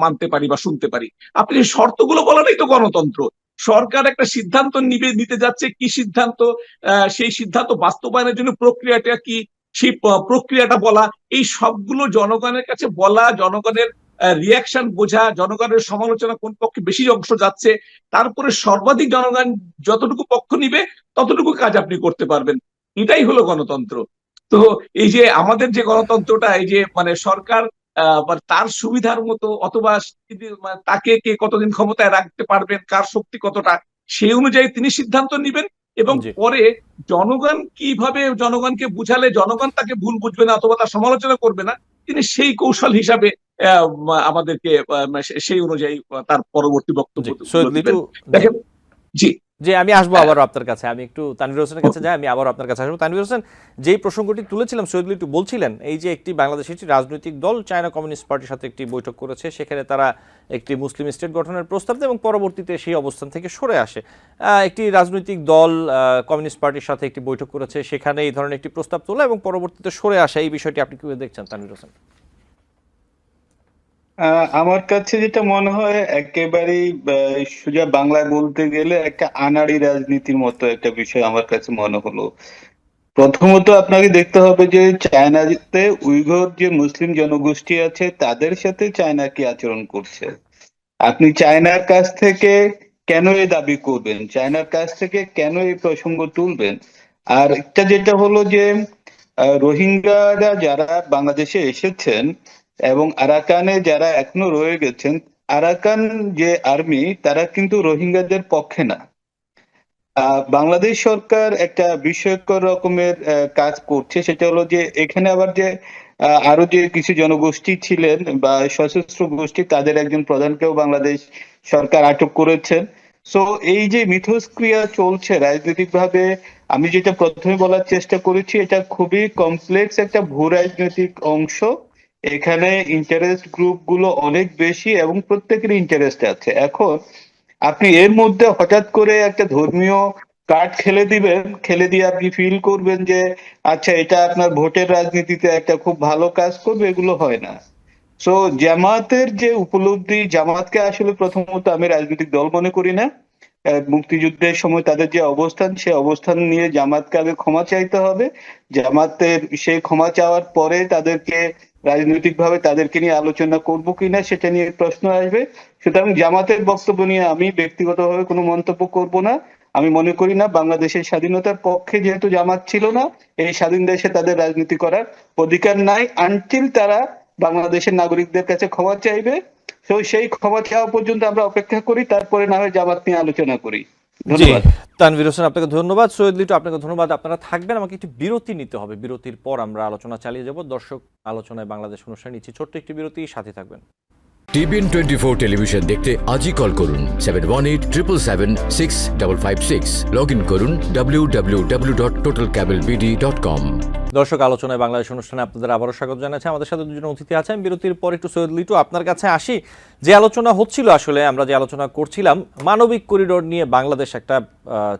মানতে পারি বা শুনতে পারি। আপনি শর্তগুলো বলাটাই তো গণতন্ত্র। সরকার একটা সিদ্ধান্ত নিতে যাচ্ছে, কি সিদ্ধান্ত, সেই সিদ্ধান্ত বাস্তবায়নের জন্য প্রক্রিয়াটা কি, সেই প্রক্রিয়াটা বলা, এই সবগুলো জনগণের কাছে বলা, জনগণের রিয়াকশন বোঝা, জনগণের সমালোচনা কোন পক্ষে বেশি অংশ যাচ্ছে, তারপরে সর্বাধিক জনগণ যতটুকু পক্ষ নিবে ততটুকু কাজ আপনি করতে পারবেন। এটাই হলো গণতন্ত্র। তো এই যে আমাদের যে গণতন্ত্রটা, এই যে সরকার তার সুবিধার মতো, অথবা তাকে কে কতদিন ক্ষমতায় রাখতে পারবেন, কার শক্তি কতটা, সেই অনুযায়ী তিনি সিদ্ধান্ত নেবেন, এবং পরে জনগণ কিভাবে জনগণকে বুঝালে জনগণ তাকে ভুল বুঝবে না অথবা তার সমালোচনা করবে না, তিনি সেই কৌশল হিসাবে আমাদেরকে সেই অনুযায়ী তার পরবর্তী বক্তব্য দিবেন। দেখেন, জি যে আমি আসবো আবারও আপনার কাছে, আমি একটু তানভীর হোসেনের কাছে যাই, আমি আবারও আপনার কাছে আসবো। তানভীর হোসেন, যেই প্রসঙ্গটি তুলেছিলাম, সৈয়দ লিটু বলছিলেন এই যে একটি বাংলাদেশের একটি রাজনৈতিক দল চায়না কমিউনিস্ট পার্টির সাথে একটি বৈঠক করেছে, সেখানে তারা একটি মুসলিম স্টেট গঠনের প্রস্তাব দেয় এবং পরবর্তীতে সেই অবস্থান থেকে সরে আসে। একটি রাজনৈতিক দল কমিউনিস্ট পার্টির সাথে একটি বৈঠক করেছে, সেখানে এই ধরনের একটি প্রস্তাব তোলা এবং পরবর্তীতে সরে আসা, এই বিষয়টি আপনি কিভাবে দেখছেন তানভীর হোসেন? আমার কাছে যেটা মনে হয়, একেবারেই সোজা বাংলায় বলতে গেলে একটা আনাড়ি রাজনীতির মতো একটা বিষয় আমার কাছে মনে হলো। প্রথমত আপনাকে দেখতে হবে যে চায়নাতে উইঘুর যে মুসলিম জনগোষ্ঠী আছে তাদের সাথে চায়না কি আচরণ করছে। আপনি চায়নার কাছ থেকে কেন এই দাবি করবেন, চায়নার কাছ থেকে কেন এই প্রসঙ্গ তুলবেন? আর একটা যেটা হলো যে রোহিঙ্গারা যারা বাংলাদেশে এসেছেন এবং আরাকানে যারা এখনো রয়ে গেছেন, আরাকান যে আর্মি তারা কিন্তু রোহিঙ্গাদের পক্ষে না। বাংলাদেশ সরকার একটা বিস্ময়কর রকমের কাজ করছে, সেটা হলো যে এখানে আবার যে আরো যে কিছু জনগোষ্ঠী ছিলেন বা সশস্ত্র গোষ্ঠী, তাদের একজন প্রধানকেও বাংলাদেশ সরকার আটক করেছেন। সো এই যে মিথস্ক্রিয়া চলছে রাজনৈতিকভাবে, আমি যেটা প্রথমে বলার চেষ্টা করেছি, এটা খুবই কমপ্লেক্স একটা ভূ রাজনৈতিক অংশ। এখানে ইন্টারেস্ট গ্রুপ গুলো অনেক বেশি এবং প্রত্যেকের ইন্টারেস্ট আছে। এখন আপনি এর মধ্যে হঠাৎ করে একটা ধর্মীয় কার্ড খেলে দিবেন, খেলে দিয়ে আপনি ফিল করবেন যে আচ্ছা এটা আপনার ভোটের রাজনীতিতে একটা খুব ভালো কাজ করবে, এগুলো হয় না। সো জামাতের যে উপলব্ধি, জামাতকে আসলে প্রথমত আমি রাজনৈতিক দল মনে করি না। মুক্তিযুদ্ধের সময় তাদের যে অবস্থান, সেই অবস্থান নিয়ে জামাতকে আগে ক্ষমা চাইতে হবে। জামাতের সেই ক্ষমা চাওয়ার পরে তাদেরকে রাজনৈতিকভাবে তাদেরকে নিয়ে আলোচনা করব কিনা সেটা নিয়ে প্রশ্ন আসবে। সুতরাং জামাতের বক্তব্য নিয়ে আমি ব্যক্তিগতভাবে কোনো মন্তব্য করব না। আমি মনে করি না বাংলাদেশের স্বাধীনতার পক্ষে যেহেতু জামাত ছিল না, এই স্বাধীন দেশে তাদের রাজনীতি করার অধিকার নাই আনটিল তারা বাংলাদেশের নাগরিকদের কাছে ক্ষমা চাইবে। তো সেই ক্ষমা চাওয়া পর্যন্ত আমরা অপেক্ষা করি, তারপরে না হয় জামাত নিয়ে আলোচনা করি। ধন্যবাদ। তানভীর হোসেন, আপনাকে ধন্যবাদ। সৈয়দ লিটু, আপনাকে ধন্যবাদ। আপনারা থাকবেন, আমাকে একটু বিরতি নিতে হবে, বিরতির পর আমরা আলোচনা চালিয়ে যাব। দর্শক আলোচনায় বাংলাদেশ অনুষ্ঠান নিচ্ছি ছোট্ট একটি বিরতি, সাথে থাকবেন। TBN 24 টেলিভিশন দেখতে আজই কল করুন 7187776556। লগ ইন করুন www.totalcablebd.com। দর্শক আলোচনায় বাংলাদেশ অনুষ্ঠানে আপনাদের আবারও স্বাগত জানাচ্ছি। আমাদের সাথে দুজন অতিথি আছেন। বিরতির পর একটু সৈয়দ লিটু আপনার কাছে আসি। যে আলোচনা হচ্ছিল, আসলে আমরা যে আলোচনা করছিলাম, মানবিক করিডোর নিয়ে বাংলাদেশ একটা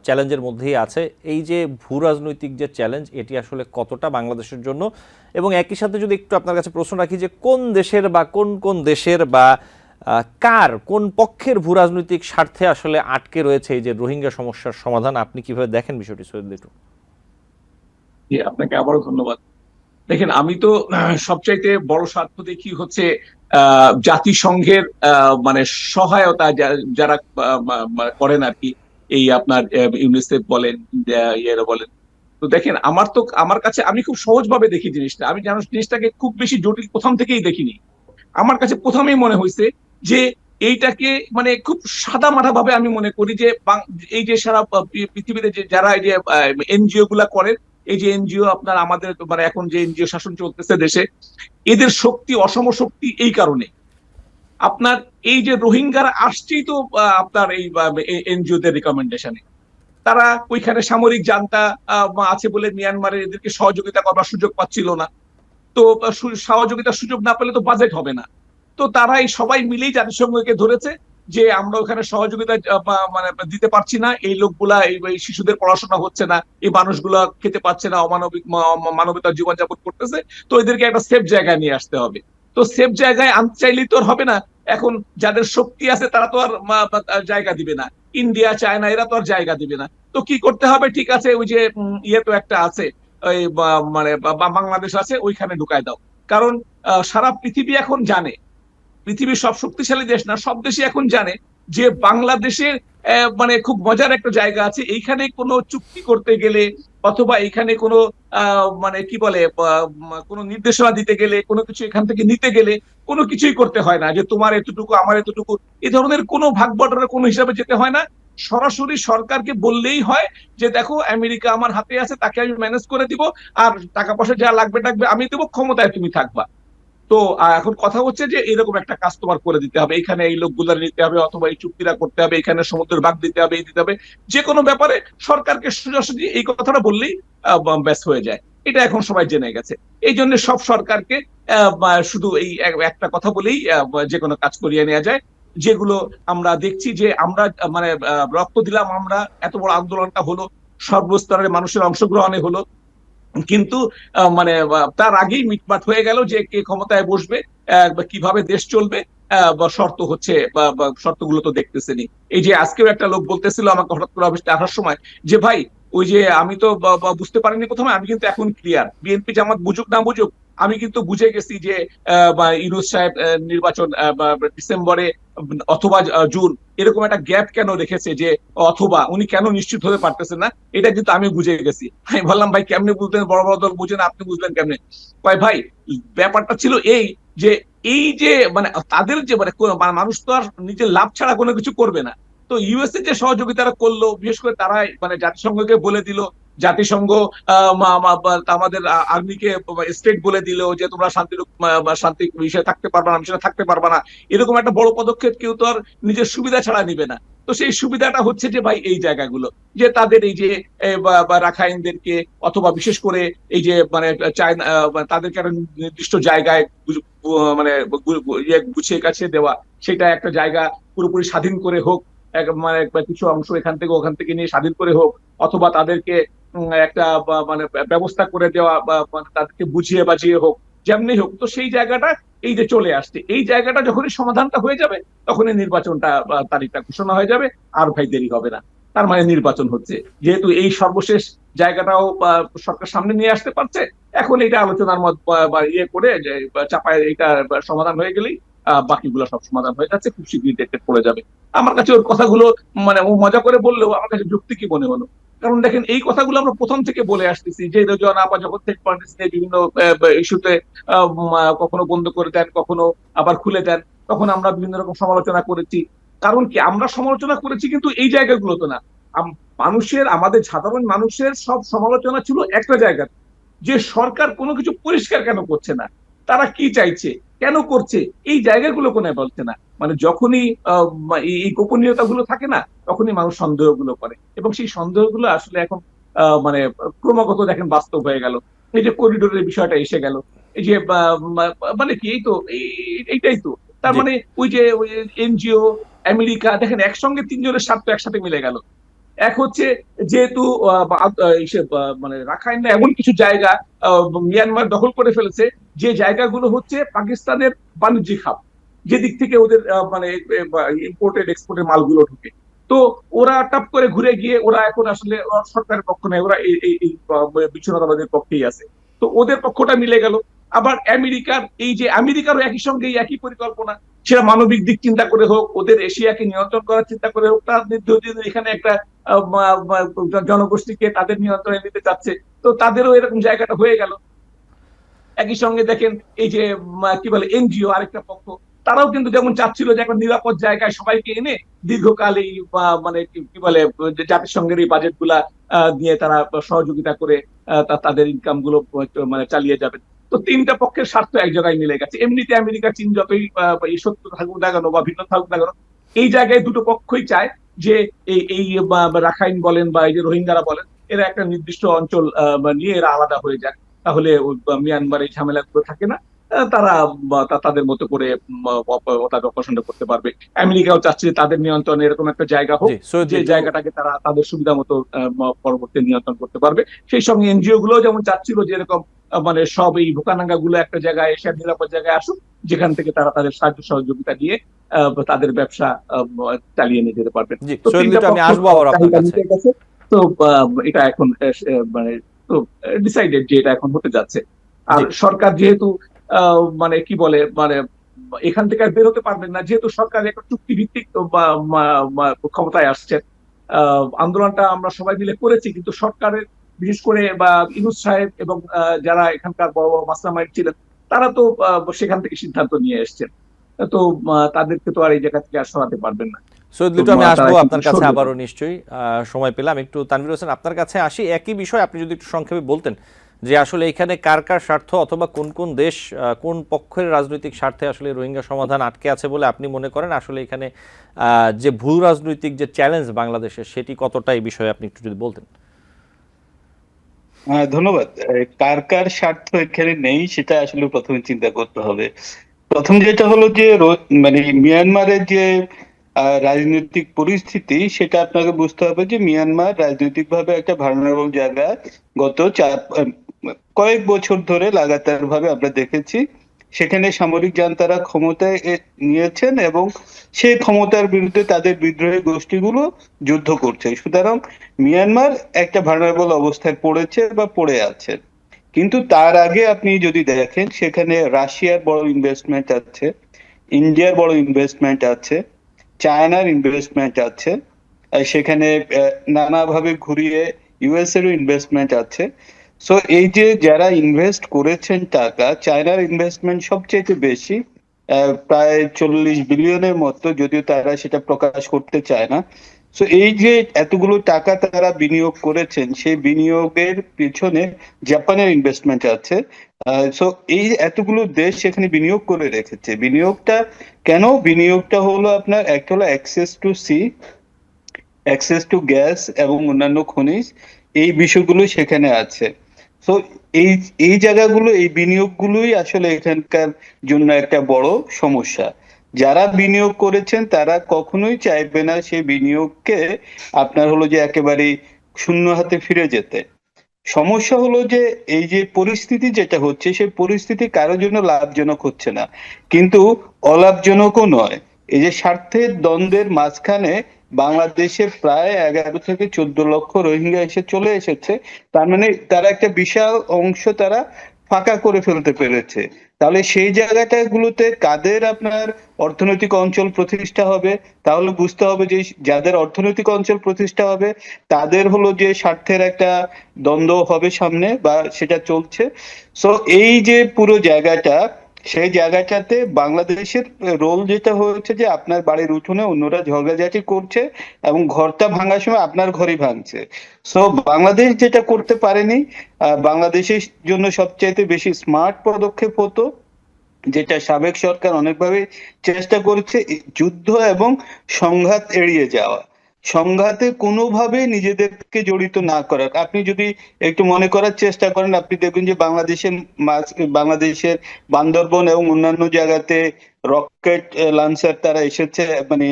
চ্যালেঞ্জের মধ্যেই আছে। এই যে ভূ রাজনৈতিক যে চ্যালেঞ্জ, এটি আসলে কতটা বাংলাদেশের জন্য, এবং একই সাথে যদি একটু আপনার কাছে প্রশ্ন রাখি যে কোন দেশের বা কোন দেশের বা কার কোন পক্ষের ভূ রাজনৈতিক স্বার্থে আসলে আটকে রয়েছে এই যে রোহিঙ্গা সমস্যার সমাধান, আপনি কিভাবে দেখেন বিষয়টি সৈয়দ লিটু? আপনাকে আবারও ধন্যবাদ। দেখেন, আমি তো সবচাইতে বড় স্বার্থ দেখি হচ্ছে জাতিসংঘের সহায়তা যারা করেন আর কি, এই আপনার ইউনিসেফ বলেন, ইয়েরা বলেন। তো দেখেন, আমার কাছে, আমি খুব সহজভাবে দেখি জিনিসটা। আমি জিনিসটাকে খুব বেশি জটিল প্রথম থেকেই দেখিনি। আমার কাছে প্রথমেই মনে হয়েছে যে এইটাকে খুব সাদা মাঠা ভাবে আমি মনে করি যে এই যে সারা পৃথিবীতে যে যারা এই যে এনজিও গুলা করেন, এই যে এনজিও আপনার আমাদের মানে এখন যে এনজিও শাসন চলতেছে দেশে, এদের শক্তি অসম শক্তি এই কারণে আপনার এই যে রোহিঙ্গারা আসছেই তো আপনার এই এনজিও দের রিকমেন্ডেশনে, তারা ওইখানে সামরিক জান্তা আছে বলে মিয়ানমারের এদেরকে সহযোগিতা করবার সুযোগ পাচ্ছিল না। তো সহযোগিতার সুযোগ না পেলে তো বাজেট হবে না। তো তারা এই সবাই মিলেই জাতিসংঘকে ধরেছে যে আমরা ওখানে সহযোগিতা মানে দিতে পারছি না, এই লোকগুলা এই শিশুদের পড়াশোনা হচ্ছে না, এই মানুষগুলা খেতে পাচ্ছে না, অমানবিক মানবতার জীবনযাপন করতেছে, তো এদেরকে একটা সেফ জায়গায় নিয়ে আসতে হবে। তো সেফ জায়গায় আনতে চাইলেই তো আর হবে না। এখন যাদের শক্তি আছে তারা তো আর জায়গা দিবে না, ইন্ডিয়া চায়না এরা তো আর জায়গা দিবে না। তো কি করতে হবে, ঠিক আছে ওই যে ইয়ে তো একটা আছে, ওই মানে বাংলাদেশ আছে, ওইখানে ঢুকায় দাও। কারণ সারা পৃথিবী এখন জানে, পৃথিবীর সব শক্তিশালী দেশ না, সব দেশই এখন জানে যে বাংলাদেশের মানে খুব মজার একটা জায়গা আছে। এইখানে কোনো চুক্তি করতে গেলে অথবা এখানে কোনো মানে কি বলে কোনো নির্দেশনা দিতে গেলে, কোনো কিছু এখান থেকে নিতে গেলে কোনো কিছুই করতে হয় না যে তোমার এতটুকু আমার এতটুকু, এই ধরনের কোনো ভাগ বটরের কোনো হিসাবে যেতে হয় না। সরাসরি সরকারকে বললেই হয় যে দেখো আমেরিকা আমার হাতে আছে, তাকে আমি ম্যানেজ করে দিব, আর টাকা পয়সা যা লাগবে টাকবে আমি দেবো, ক্ষমতায় তুমি থাকবা। তো এখন কথা হচ্ছে যে এরকম একটা কাজ তোমার করে দিতে হবে, এখানে এই লোকগুলা নিতে হবে, অথবা এই চুক্তিটা করতে হবে, এখানে সমুদ্রের ভাগ দিতে হবে, এই দিতে হবে। যে কোনো ব্যাপারে সরকারকে সোজাসুজি এই কথাটা বললেই ব্যাস হয়ে যায়। এটা এখন সবাই জেনে গেছে। এই জন্য সব সরকারকে শুধু এই একটা কথা বলেই যে কোনো কাজ করিয়ে নেওয়া যায়। যেগুলো আমরা দেখছি যে আমরা মানে রক্ত দিলাম, আমরা এত বড় আন্দোলনটা হলো, সর্বস্তরের মানুষের অংশগ্রহণে হলো, কিন্তু মানে তার আগেই মিটমাট হয়ে গেল যে কে ক্ষমতায় বসবে, কিভাবে দেশ চলবে, শর্ত হচ্ছে বা শর্তগুলো তো দেখতেছেনি। এই যে আজকেও একটা লোক বলতেছিল আমাকে হঠাৎ করে অফিসে আসার সময় যে ভাই ওই যে আমি তো বুঝতে পারিনি প্রথমে, আমি কিন্তু এখন ক্লিয়ার, বিএনপি জামাত বুঝুক না বুঝুক আমি কিন্তু বুঝে গেছি যে ইউনূস সাহেব নির্বাচন ডিসেম্বরে অথবা জুন এরকম একটা গ্যাপ কেন রেখেছে, যে অথবা উনি কেন নিশ্চিত হতে পারতেছেন না, এটা কিন্তু আমি বুঝে গেছি। আমি বললাম ভাই কেমনে বুঝলেন, বড় বড় দল বুঝেন, আপনি বুঝলেন কেমনে? ভাই ব্যাপারটা ছিল এই যে এই যে মানে তাদের যে মানে মানুষ তো আর নিজের লাভ ছাড়া কোনো কিছু করবে না। তো ইউএসএ যে সহযোগিতারা করলো, বিশেষ করে তারাই মানে জাতিসংঘকে বলে দিল, জাতিসংঘ আমাদের আর্মিকে স্টেট বলে দিল যে তোমরা শান্তি বিষয়ে থাকতে পারবা না, বিষয়ে থাকতে পারবা না। এরকম একটা বড় পদক্ষেপ কেউ তো আর নিজের সুবিধা ছাড়া নিবে না। তো সেই সুবিধাটা হচ্ছে যে ভাই এই জায়গাগুলো যে তাদের এই যে রাখাইনদেরকে অথবা বিশেষ করে এই যে মানে চায়না তাদেরকে একটা নির্দিষ্ট জায়গায় মানে গুছিয়ে কাছে দেওয়া, সেটা একটা জায়গা পুরোপুরি স্বাধীন করে হোক, মানে কিছু অংশ এখান থেকে ওখান থেকে নিয়ে স্বাধীন করে হোক, অথবা তাদেরকে একটা মানে ব্যবস্থা করে দেওয়া বা তাদেরকে বুঝিয়ে বাজিয়ে হোক, যেমনি হোক। তো সেই জায়গাটা এই যে চলে আসছে, এই জায়গাটা যখনই সমাধানটা হয়ে যাবে তখনই নির্বাচনটা তারিখটা ঘোষণা হয়ে যাবে, আর ভাই দেরি হবে না। তার মানে নির্বাচন হচ্ছে, যেহেতু এই সর্বশেষ জায়গাটাও সরকার সামনে নিয়ে আসতে পারছে, এখন এটা আলোচনার মত ইয়ে করে যে চাপায় এটা সমাধান হয়ে গেলেই বাকিগুলো সব সমাধান হয়ে যাচ্ছে, খুব শীঘ্রই ডেটে পড়ে যাবে। আমার কাছে ওর কথাগুলো মানে ও মজা করে বললেও আমার কাছে যুক্তি কি মনে হলো, কারণ দেখেন এই কথাগুলো আমরা প্রথম থেকে বলে আসতেছি যে যখন থেকে বিভিন্ন ইস্যুতে কখনো বন্ধ করে দেন, কখনো আবার খুলে দেন, তখন আমরা বিভিন্ন রকম সমালোচনা করেছি। কারণ কি আমরা সমালোচনা করেছি কিন্তু এই জায়গাগুলোতে না, মানুষের আমাদের সাধারণ মানুষের সব সমালোচনা ছিল একটা জায়গা, যে সরকার কোনো কিছু পরিষ্কার কেন করছে না, তারা কি চাইছে, কেন করছে, এই জায়গাগুলো কোনো বলছে না। মানে যখনই এই গোপনীয়তা গুলো থাকে না, তখনই মানুষ সন্দেহগুলো করে, এবং সেই সন্দেহগুলো আসলে এখন মানে ক্রমাগত দেখেন বাস্তব হয়ে গেল। এই যে করিডোরের বিষয়টা এসে গেল, এই যে মানে কি এই তো এইটাই তো তার মানে ওই যে এনজিও আমেরিকা দেখেন একসঙ্গে তিনজনের স্বার্থ একসাথে মিলে গেল। এক হচ্ছে যেহেতু মানে রাখাইন এমন কিছু জায়গা মিয়ানমার দখল করে ফেলেছে, যে জায়গাগুলো হচ্ছে পাকিস্তানের বাণিজ্যিক হাব, যেদিক থেকে ওদের মানে ইম্পোর্টেড এক্সপোর্টের মালগুলো ঢুকে। তো ওরা টপ করে ঘুরে গিয়ে ওরা এখন আসলে সরকারের পক্ষ নেই, ওরা এই বিচ্ছিন্নতাবাদের পক্ষেই আছে। তো ওদের পক্ষটা মিলে গেল। আবার এই যে আমেরিকারও একই সঙ্গে একই পরিকল্পনা, সেটা মানবিক দিক চিন্তা করে হোক, ওদের এশিয়াকে নিয়ন্ত্রণ করার চিন্তা করে হোক, তার এখানে একটা জনগোষ্ঠীকে তাদের নিয়ন্ত্রণে নিতে চাচ্ছে, তো তাদেরও এরকম জায়গাটা হয়ে গেল। একই সঙ্গে দেখেন এই যে কি বলে এনজিও আরেকটা পক্ষ, তারাও কিন্তু যেমন চাচ্ছিল যে একটা নিরাপদ জায়গায় সবাইকে এনে দীর্ঘকাল এই মানে কি বলে যে জাতিসংঘের এই বাজেট গুলা দিয়ে তারা সহযোগিতা করে তাদের ইনকাম গুলো মানে চালিয়ে যাবেন। তো তিনটা পক্ষের স্বার্থ এক জায়গায় মিলে গেছে। এমনিতে আমেরিকা চীন যতই এই শত্রু থাকুক না কেন বা ভিন্ন থাকুক না কেন, এই জায়গায় দুটো পক্ষই চায় যে এই রাখাইন বলেন বা এই যে রোহিঙ্গারা বলেন, এরা একটা নির্দিষ্ট অঞ্চল নিয়ে এরা আলাদা হয়ে যায়, তাহলে মিয়ানমার এই ঝামেলাগুলো থাকে না। তারা তাদের মতো করে তাদের পছন্দ করতে পারবে। আমেরিকাও চাচ্ছে যে তাদের নিয়ন্ত্রণে এরকম একটা জায়গা হোক, জি সৈয়দ যে লিটু, জায়গাটাকে তারা তাদের সুবিধা মতো পরবর্তী নিয়ন্ত্রণ করতে পারবে। সেই সঙ্গে এনজিও গুলো যেমন চাচ্ছিল যে এরকম মানে সব এই ভোকানাঙ্গা গুলো একটা জায়গায় এসে নিরাপদ জায়গায় আসুক, যেখান থেকে তারা তাদের সাহায্য সহযোগিতা দিয়ে তাদের ব্যবসা চালিয়ে নিয়ে যেতে পারবেন। জি তো সৈয়দ তিনটা লিটু, আমি পক্ষ আসবো আবার আপনার চাহিদা কাছে। মিটে গেছে। তো এটা এখন মানে তো ডিসাইডেড যে এটা এখন হতে যাচ্ছে। আর জি সরকার যেহেতু মানে কি বলে মানে এখান থেকে আর বেরোতে পারবেন না, যেহেতু সরকার একটা চুক্তি ভিত্তিক ক্ষমতায় আসছে। আন্দোলনটা আমরা সবাই মিলে করেছি, কিন্তু সরকারের বিশেষ করে বা ইউনূস সাহেব এবং যারা এখানকার বড় বড় মাস্টারমাইন্ড ছিলেন, তারা তো সেখান থেকে সিদ্ধান্ত নিয়ে এসছেন। তো তাদেরকে তো আর এই জায়গা থেকে আর সরাতে পারবেন না। সৈয়দ তো লিটু, আমি তারা আসবো কিন্তু আপনার কাছে সরবে না। আবারও নিশ্চয়ই, সময় পেলাম। একটু তানভীর হোসেন আপনার কাছে আসি, একই বিষয় আপনি যদি একটু সংক্ষেপে বলতেন যে আসলে এখানে কার কার স্বার্থ অথবা কোন কোন দেশ কোন পক্ষের রাজনৈতিক স্বার্থে আসলে রোহিঙ্গা সমাধান আটকে আছে বলে আপনি মনে করেন, আসলে এখানে যে ভূ রাজনৈতিক যে চ্যালেঞ্জ বাংলাদেশের সেটি কতটা, এই বিষয়ে আপনি একটু যদি বলতেন। ধন্যবাদ। কার কার স্বার্থ এখানে নেই সেটা আসলে প্রথমে চিন্তা করতে হবে। প্রথম যেটা হলো যে মানে মিয়ানমারের যে রাজনৈতিক পরিস্থিতি, সেটা আপনাকে বুঝতে হবে যে মিয়ানমার রাজনৈতিকভাবে একটা ভালনারেবল জায়গা। গত কয়েক বছর ধরে লাগাতার ভাবে আমরা দেখেছি সেখানে সামরিক জান্তারা ক্ষমতায় নিয়েছেন এবং সেই ক্ষমতার বিরুদ্ধে তাদের বিদ্রোহী গোষ্ঠীগুলো যুদ্ধ করছে। সুতরাং মিয়ানমার একটা ভালনারেবল অবস্থায় পড়েছে বা পড়ে আছে। কিন্তু তার আগে আপনি যদি দেখেন সেখানে রাশিয়ার বড় ইনভেস্টমেন্ট আছে, ইন্ডিয়ার বড় ইনভেস্টমেন্ট আছে, চায়নার ইনভেস্টমেন্ট আছে, আর সেখানে নানাভাবে ঘুরিয়ে ইউএস এরও ইনভেস্টমেন্ট আছে। সো এই যে যারা ইনভেস্ট করেছেন টাকা, চায়নার ইনভেস্টমেন্ট সবচেয়ে বেশি, প্রায় 40 বিলিয়নের মতো, যদিও তারা সেটা প্রকাশ করতে চায় না। সো এই যে এতগুলো টাকা তারা বিনিয়োগ করেছেন, সেই বিনিয়োগের পিছনে জাপানের ইনভেস্টমেন্ট আছে। সো এই এতগুলো দেশ সেখানে বিনিয়োগ করে রেখেছে। বিনিয়োগটা কেন? বিনিয়োগটা হলো আপনার একটা হলো access to sea, access to gas এবং অন্যান্য খনিজ, এই বিষয়গুলো সেখানে আছে। তো এই এই জায়গাগুলো, এই বিনিয়োগগুলোই আসলে এখানকার জন্য একটা বড় সমস্যা। যারা বিনিয়োগ করেছেন তারা কখনোই চাইবে না সেই বিনিয়োগকে আপনার হলো যে একেবারে শূন্য হাতে ফিরে যেতে। সমস্যা হলো যে এই যে পরিস্থিতি যেটা হচ্ছে, সেই পরিস্থিতি কারোর জন্য লাভজনক হচ্ছে না, কিন্তু অলাভজনকও নয়। এই যে স্বার্থের দ্বন্দ্বের মাঝখানে বাংলাদেশে প্রায় 11 থেকে 14 লক্ষ রোহিঙ্গা এসে চলে এসেছে। তার মানে তারা একটা বিশাল অংশ তারা ফাঁকা করে ফেলতে পেরেছে। তাহলে সেই জায়গাটাগুলোতে কাদের আপনার অর্থনৈতিক অঞ্চল প্রতিষ্ঠা হবে? তাহলে বুঝতে হবে যে যাদের অর্থনৈতিক অঞ্চল প্রতিষ্ঠা হবে তাদের হলো যে স্বার্থের একটা দ্বন্দ্ব হবে সামনে, বা সেটা চলছে। সো এই যে পুরো জায়গাটা, সেই জায়গাটাতে বাংলাদেশের রোল যেটা হয়েছে যে আপনার বাড়ির উঠোনে অন্যরা ঝগড়াঝাটি করছে এবং ঘরটা ভাঙার সময় আপনার ঘরই ভাঙছে। সো বাংলাদেশ যেটা করতে পারেনি, বাংলাদেশের জন্য সবচাইতে বেশি স্মার্ট পদক্ষেপ হতো, যেটা সাবেক সরকার অনেকভাবে চেষ্টা করেছে, যুদ্ধ এবং সংঘাত এড়িয়ে যাওয়া। সংঘাতে কোনোভাবে নিজেদেরকে জড়িত না করার। আপনি যদি একটু মনে করার চেষ্টা করেন, আপনি দেখবেন যে বাংলাদেশের বান্দরবন এবং অন্যান্য জায়গাতে রকেট লঞ্চার তারা এসেছে, মানে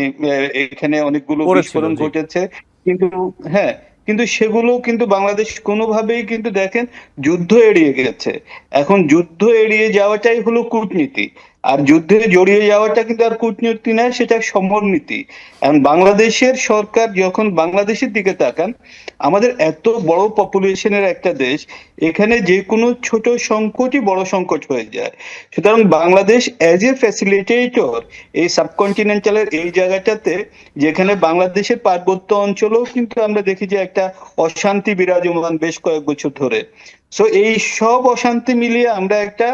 এখানে অনেকগুলো করেছিল, বিস্ফোরণ জি। ঘটেছে। কিন্তু হ্যাঁ, কিন্তু সেগুলো কিন্তু বাংলাদেশ কোনোভাবেই কিন্তু দেখেন যুদ্ধ এড়িয়ে গেছে। এখন যুদ্ধ এড়িয়ে যাওয়াটাই হলো কূটনীতি, আর যুদ্ধে জড়িয়ে যাওয়াটা কিন্তু আর কূটনীতি না, সেটা সমরনীতি। এখন বাংলাদেশের সরকার যখন বাংলাদেশের দিকে তাকান, আমাদের এত বড় পপুলেশনের একটা দেশ, এখানে যে কোনো ছোট সংকটই বড় সংকট হয়ে যায়। সুতরাং বাংলাদেশ অ্যাজ এ ফ্যাসিলিটেটর এই সাবকন্টিনেন্টালের এই জায়গাটাতে, যেখানে বাংলাদেশের পার্বত্য অঞ্চলেও কিন্তু আমরা দেখি যে একটা অশান্তি বিরাজমান বেশ কয়েক বছর ধরে। সো এই সব অশান্তি মিলিয়ে আমরা একটা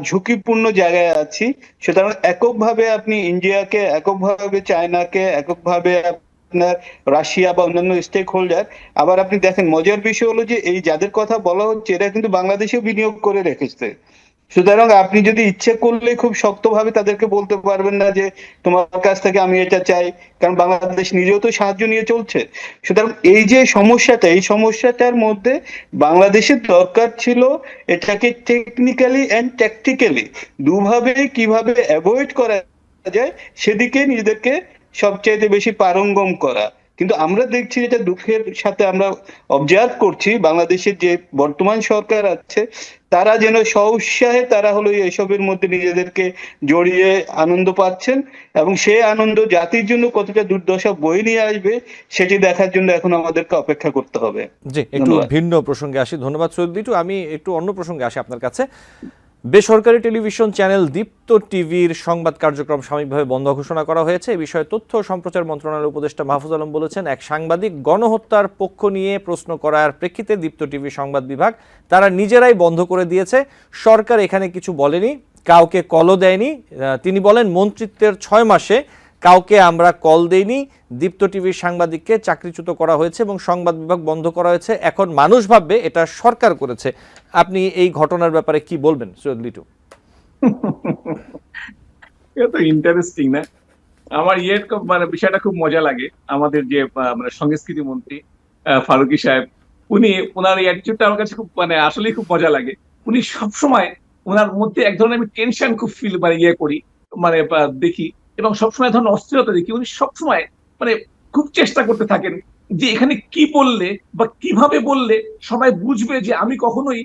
ঝুঁকিপূর্ণ জায়গায় আছি। সুতরাং এককভাবে আপনি ইন্ডিয়াকে, এককভাবে চায়নাকে, এককভাবে আপনার রাশিয়া বা অন্যান্য স্টেক হোল্ডার, আবার আপনি দেখেন মজার বিষয় হলো যে এই যাদের কথা বলা হচ্ছে এরা কিন্তু বাংলাদেশেও বিনিয়োগ করে রেখেছে। সুতরাং আপনি যদি ইচ্ছে করলে খুব শক্তভাবে তাদেরকে বলতে পারবেন না যে তোমার কাছ থেকে আমি এটা চাই, কারণ বাংলাদেশ নিজেও তো সাহায্য নিয়ে চলছে। সুতরাং এই যে সমস্যাটা, এই সমস্যাটার মধ্যে বাংলাদেশের দরকার ছিল এটাকে টেকনিক্যালি এন্ড ট্যাকটিক্যালি দুভাবে কিভাবে অ্যাভয়েড করা যায় সেদিকে নিজেদেরকে সবচাইতে বেশি পারঙ্গম করা। কিন্তু আমরা দেখছি, যেটা দুঃখের সাথে আমরা অবজার্ভ করছি, বাংলাদেশের যে বর্তমান সরকার আছে তারা যেন সউৎসাহে তারা হলো এসবের মধ্যে নিজেদেরকে জড়িয়ে আনন্দ পাচ্ছেন, এবং সেই আনন্দ জাতির জন্য কতটা দুর্দশা বয়ে নিয়ে আসবে সেটি দেখার জন্য এখন আমাদেরকে অপেক্ষা করতে হবে। জি, একটু ধন্যবাদ। ভিন্ন প্রসঙ্গে আসি। ধন্যবাদ সৈয়দ লিটু। আমি একটু অন্য প্রসঙ্গে আসি আপনার কাছে। বেসরকারি টেলিভিশন চ্যানেল দীপ্ত টিভির সংবাদ কার্যক্রম সাময়িকভাবে বন্ধ ঘোষণা করা হয়েছে। এ বিষয়ে তথ্য ও সম্প্রচার মন্ত্রণালয়ের উপদেষ্টা মাহফুজ আলম বলেছেন, এক সাংবাদিক গণহত্যার পক্ষ নিয়ে প্রশ্ন করার প্রেক্ষিতে দীপ্ত টিভির সংবাদ বিভাগ তারা নিজেরাই বন্ধ করে দিয়েছে। সরকার এখানে কিছু বলেনি, কাউকে কলও দেয়নি। তিনি বলেন, মন্ত্রিত্বের 6 মাসে কাউকে আমরা কল দেইনি। দীপ্ত টিভির সাংবাদিককে চাকরিচ্যুত করা হয়েছে এবং সংবাদ বিভাগ বন্ধ করা হয়েছে। এখন মানুষ ভাববে এটা সরকার করেছে। আপনি এই ঘটনার ব্যাপারে কি বলবেন সৈয়দ লিটু? এটা তো ইন্টারেস্টিং না? আমার মানে বিষয়টা খুব মজা লাগে। আমাদের যে মানে সংস্কৃতি মন্ত্রী ফারুকী সাহেব, ওনার এই অ্যাটিটিউডটা আমার কাছে খুব মানে আসলেই খুব মজা লাগে। উনি সবসময় ওনার মধ্যে এক ধরনের আমি টেনশন খুব ফিল মানে করি, মানে দেখি, এবং সবসময় ধরনের অস্থিরতা দেখি। উনি সবসময় মানে খুব চেষ্টা করতে থাকেন যে এখানে কি বললে বা কিভাবে বললে সবাই বুঝবে যে আমি কখনোই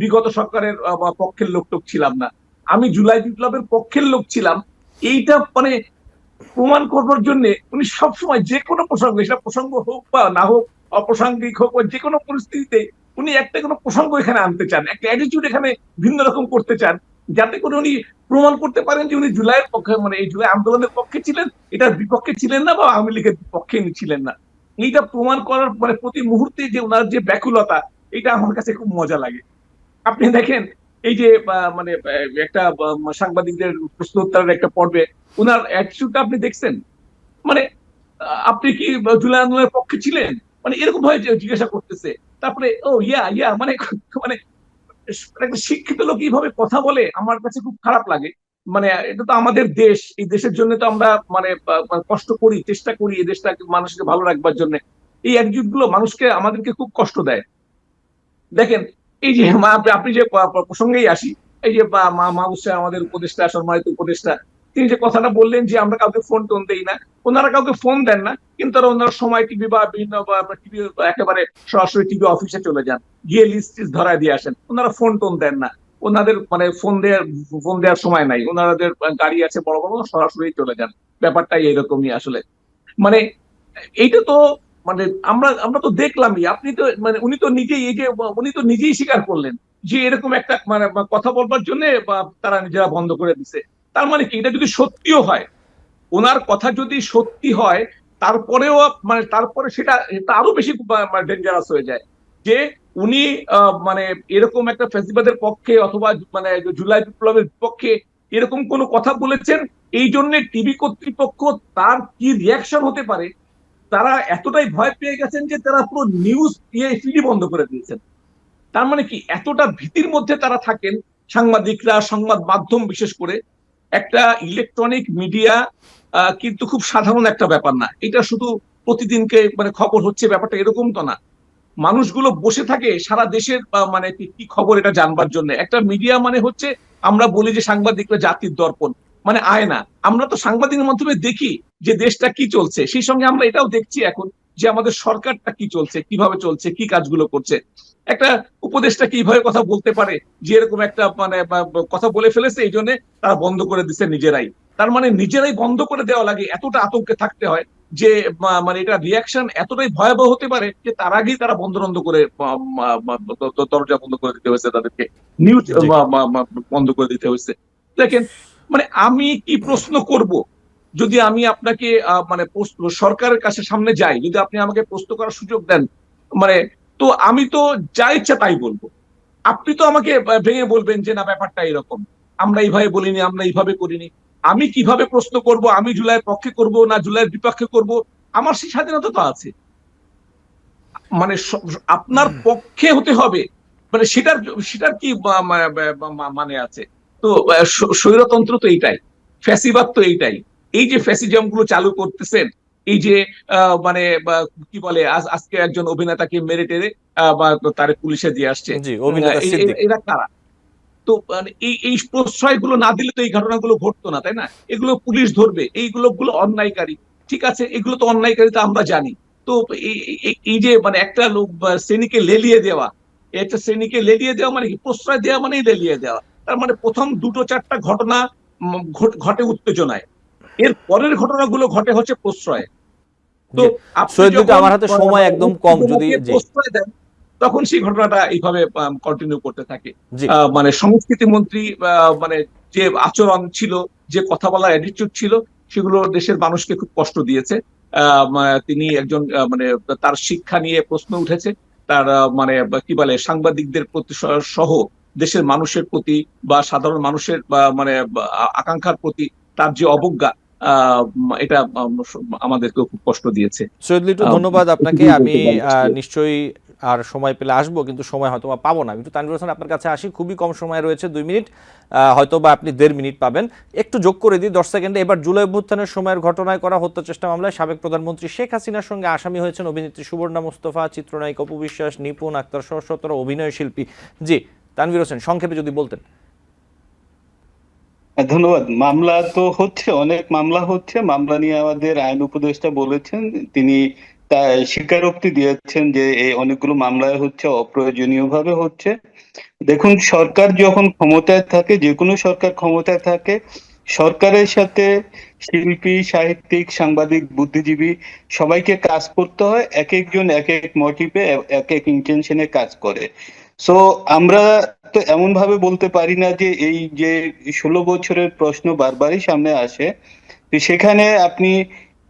বিগত সরকারের পক্ষের লোক ছিলাম না, আমি জুলাই বিপ্লবের পক্ষের লোক ছিলাম। এইটা মানে প্রমাণ করবার জন্য উনি সবসময় যে কোনো প্রসঙ্গে, সেটা প্রসঙ্গ হোক বা না হোক, অপ্রাসঙ্গিক হোক, বা যে কোনো পরিস্থিতিতে উনি একটা কোনো প্রসঙ্গ এখানে আনতে চান, একটা অ্যাটিটিউড এখানে ভিন্ন রকম করতে চান, যাতে করে উনি প্রমাণ করতে পারেন যে উনি জুলাইয়ের পক্ষে, মানে এই জুলাই আন্দোলনের পক্ষে ছিলেন, এটার বিপক্ষে ছিলেন না, বা আওয়ামী লীগের বিপক্ষে ছিলেন না। এইটা প্রমাণ করার মানে প্রতি মুহূর্তে যে ওনার যে ব্যাকুলতা, এটা আমার কাছে খুব মজা লাগে। আপনি দেখেন এই যে মানে একটা সাংবাদিকদের প্রশ্ন উত্তরের একটা পর্বে উনার অ্যাটিটিউডটা আপনি দেখছেন? মানে আপনি কি জুলাই আন্দোলনের পক্ষে ছিলেন, মানে এরকম ভাবে জিজ্ঞাসা করতেছে। তারপরে ও ইয়া ইয়া মানে মানে একটা শিক্ষিত লোক এইভাবে কথা বলে, আমার কাছে খুব খারাপ লাগে। মানে এটা তো আমাদের দেশ, এই দেশের জন্য তো আমরা মানে কষ্ট করি, চেষ্টা করি এই দেশটাকে মানুষকে ভালো রাখবার জন্য। এই অ্যাটিটিউড গুলো মানুষকে, আমাদেরকে খুব কষ্ট দেয়। দেখেন এই যে আপনি যে প্রসঙ্গেই আসি, এই যে মাহবুব সাহেব আমাদের উপদেষ্টা, সম্মানিত উপদেষ্টা, তিনি যে কথাটা বললেন যে আমরা কাউকে ফোন টোন দেই না, ওনারা কাউকে ফোন দেন না, কিন্তু ওনারা সময় টিভি বা বিভিন্ন টিভি একেবারে সরাসরি টিভি অফিসে চলে যান, গিয়ে লিস্ট ধরায় দিয়ে আসেন। ওনারা ফোন টোন দেন না, ওনাদের মানে ফোন দেওয়ার সময় নাই, ওনাদের গাড়ি আছে বড় বড়, সরাসরি চলে যান। ব্যাপারটাই এরকমই আসলে। মানে এইটা তো মানে আমরা তো দেখলামই। আপনি তো মানে উনি তো নিজেই, এই যে উনি তো নিজেই স্বীকার করলেন যে এরকম একটা মানে কথা বলবার জন্য তারা নিজেরা বন্ধ করে দিছে। তার মানে কি, এটা যদি সত্যিও হয়, ওনার কথা যদি সত্যি হয়, তারপরেও মানে তারপরে সেটা আরো বেশি ডেঞ্জারাস হয়ে যায় যে উনি মানে এরকম একটা ফ্যাসিবাদের পক্ষে অথবা মানে জুলাই বিপ্লবের বিপক্ষে এরকম কোন কথা বলেছেন, এই জন্য টিভি কর্তৃপক্ষ তার কি রিয়াকশন হতে পারে তারা এতটাই ভয় পেয়ে গেছেন যে তারা পুরো নিউজ ফিডই বন্ধ করে দিয়েছেন। তার মানে কি, এতটা ভীতির মধ্যে তারা থাকেন সাংবাদিকরা, সংবাদ মাধ্যম বিশেষ করে। একটা ইলেকট্রনিক মিডিয়া কিন্তু খুব সাধারণ একটা ব্যাপার না, এটা শুধু প্রতিদিনকে মানে খবর হচ্ছে ব্যাপারটা এরকম তো না। মানুষগুলো বসে থাকে সারা দেশের মানে কি খবর এটা জানবার জন্য। একটা মিডিয়া মানে হচ্ছে, আমরা বলি যে সাংবাদিকরা জাতির দর্পণ, মানে আয়না। আমরা তো সাংবাদিকের মাধ্যমে দেখি যে দেশটা কি চলছে, সেই সঙ্গে আমরা এটাও দেখছি এখন যে আমাদের সরকারটা কি চলছে, কিভাবে চলছে, কি কাজগুলো করছে। একটা উপদেষ্টা কিভাবে কথা বলতে পারে যে এরকম একটা মানে কথা বলে ফেলেছে, এই জন্য তারা বন্ধ করে দিচ্ছে নিজেরাই। তার মানে নিজেরাই বন্ধ করে দেওয়া লাগে, এতটা আতঙ্কে থাকতে হয় যে মানে এটা রিয়াকশন এতটাই ভয়াবহ হতে পারে যে তার আগেই তারা বন্ধ করে দরজা বন্ধ করে দিতে হয়েছে, তাদেরকে নিউজ বন্ধ করে দিতে হয়েছে। দেখেন মানে আমি কি প্রশ্ন করব যদি আমি আপনাকে মানে সরকারের কাছে সামনে যাই, যদি আপনি আমাকে প্রশ্ন করার সুযোগ দেন, মানে তো আমি তো যা ইচ্ছা তাই বলবো। আপনি তো আমাকে ভেঙে বলবেন যে না ব্যাপারটা এরকম, আমরা এইভাবে বলিনি, আমরা এইভাবে করিনি। আমি কিভাবে প্রশ্ন করব, আমি জুলাইয়ের পক্ষে করব না জুলাইয়ের বিপক্ষে করব, আমার সেই স্বাধীনতা তো আছে। মানে আপনার পক্ষে হতে হবে, মানে সেটার সেটার কি মানে আছে? তো স্বৈরতন্ত্র তো এইটাই, ফ্যাসিবাদ তো এইটাই। এই যে ফ্যাসিজম গুলো চালু করতেছেন, এই যে মানে কি বলে, আজকে একজন অভিনেতাকে মেরে টেরে বা তারে পুলিশে দিয়ে আসছে, জি, অভিনেতা সিদ্দিক। এরা কারা? তো মানে এই প্রশ্রয় গুলো না দিলে তো এই ঘটনাগুলো ঘটতো না, তাই না? এগুলো পুলিশ ধরবে, এইগুলো অন্যায়কারী, ঠিক আছে, এগুলো তো অন্যায়কারী, তা আমরা জানি। তো এই যে মানে একটা লোক শ্রেণীকে লেলিয়ে দেওয়া, একটা শ্রেণীকে লেলিয়ে দেওয়া মানে কি? প্রশ্রয় দেওয়া মানেই লেলিয়ে দেওয়া। তার মানে প্রথম 2-4টা ঘটনা ঘটে উত্তেজনায়, এর পরের ঘটনাগুলো ঘটে হচ্ছে প্রশ্রয়। তো আপনি সৈয়দ লিটু, যখন আমার হাতে সময় একদম কম, যদি জি প্রশ্রয় দেন, তখন সেই ঘটনাটা এইভাবে কন্টিনিউ করতে থাকে। জি মানে সংস্কৃতি মন্ত্রী মানে যে আচরণ ছিল, যে কথা বলার অ্যাটিটিউড ছিল, সেগুলো দেশের মানুষকে খুব কষ্ট দিয়েছে। তিনি একজন মানে তার শিক্ষা নিয়ে প্রশ্ন উঠেছে, তার মানে কি বলে সাংবাদিকদের প্রতি সহ দেশের মানুষের প্রতি বা সাধারণ মানুষের মানে আকাঙ্ক্ষার প্রতি তার যে অবজ্ঞা, এটা আমাদেরকে খুব কষ্ট দিয়েছে। সৈয়দ লিটু, ধন্যবাদ আপনাকে। আমি নিশ্চয়ই আর সময় পেলে আসবো, কিন্তু সময় হয়তো বা পাবো না। একটু তানভীর হোসেন আপনার কাছে আসি, খুবই কম সময় রয়েছে, 2 মিনিট, হয়তো বা আপনি 1.5 মিনিট পাবেন। একটু যোগ করে দিই 10 সেকেন্ডে। এবার জুলাই অভ্যুত্থানের সময়ের ঘটনায় করা হত্যা চেষ্টা মামলায় সাবেক প্রধানমন্ত্রী শেখ হাসিনার সঙ্গে আসামি হয়েছেন অভিনেত্রী সুবর্ণা মুস্তফা, চিত্রনায়িকা অপু বিশ্বাস, নিপুণ আক্তার সহ 17 অভিনয় শিল্পী। জি তানভীর হোসেন, সংক্ষেপে যদি বলতেন। ধন্যবাদ। মামলা তো হচ্ছে, অনেক মামলা হচ্ছে। মামলা নিয়ে আমাদের আইন উপদেষ্টা বলেছেন, তিনি তা স্বীকারোক্তি দিয়েছেন যে এই অনেকগুলো মামলায় হচ্ছে, অপ্রয়োজনীয়ভাবে হচ্ছে। দেখুন, সরকার যখন ক্ষমতায় থাকে, যে কোনো সরকার ক্ষমতায় থাকে, সরকারের সাথে শিল্পী, সাহিত্যিক, সাংবাদিক, বুদ্ধিজীবী সবাইকে কাজ করতে হয়। এক একজন এক এক মোটিভে, এক এক ইন্টেনশনে কাজ করে। সো আমরা তো এমন ভাবে বলতে পারি না যে এই যে 16 বছরের প্রশ্ন বারবারই সামনে আসে, তো সেখানে আপনি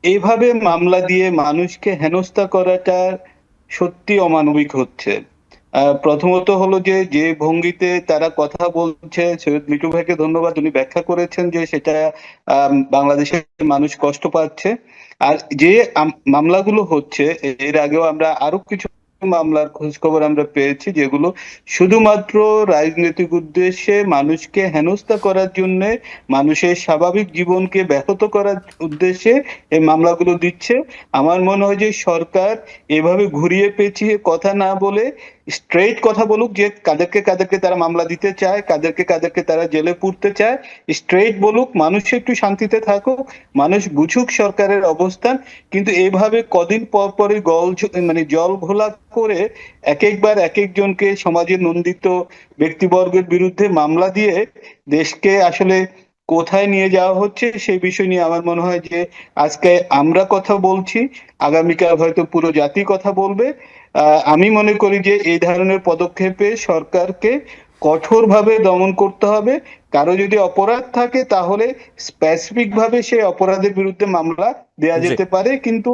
এইভাবে মামলা দিয়ে মানুষকে হেনস্থা করাটা সত্যি অমানবিক হচ্ছে। প্রথমত হলো যে যে ভঙ্গিতে তারা কথা বলছে, সৈয়দ লিটু ভাইকে ধন্যবাদ, উনি ব্যাখ্যা করেছেন যে সেটা বাংলাদেশের মানুষ কষ্ট পাচ্ছে। আর যে মামলাগুলো হচ্ছে, এর আগেও আমরা আরো কিছু মামলার খোঁজ খবর আমরা পেয়েছি, যেগুলো শুধুমাত্র রাজনৈতিক উদ্দেশ্যে মানুষকে হেনস্থা করার জন্য, মানুষের স্বাভাবিক জীবনকে ব্যাহত করার উদ্দেশ্যে এই মামলাগুলো দিচ্ছে। আমার মনে হয় যে সরকার এভাবে ঘুরিয়ে পেঁচিয়ে কথা না বলে স্ট্রেইট কথা বলুক, যে কাদেরকে কাদেরকে তারা মামলা দিতে চায়, কাদেরকে কাদেরকে তারা জেলে পুরতে চায়। স্ট্রেইট বলুক, মানুষ একটু শান্তিতে থাকুক, মানুষ বুঝুক সরকারের অবস্থান। কিন্তু এইভাবে কদিন পর পরই মানে জল ঘোলা করে এক একবার এক একজনকে, সমাজের নন্দিত ব্যক্তিবর্গের বিরুদ্ধে মামলা দিয়ে দেশকে আসলে কোথায় নিয়ে যাওয়া হচ্ছে, সেই বিষয় নিয়ে আমার মনে হয় যে আজকে আমরা কথা বলছি, আগামীকাল হয়তো পুরো জাতি কথা বলবে। আমি মনে করি যে এই ধরনের পদক্ষেপে সরকারকে কঠোরভাবে দমন করতে হবে। কারো যদি অপরাধ থাকে তাহলে স্পেসিফিক ভাবে সেই অপরাধের বিরুদ্ধে মামলা দেয়া যেতে পারে, কিন্তু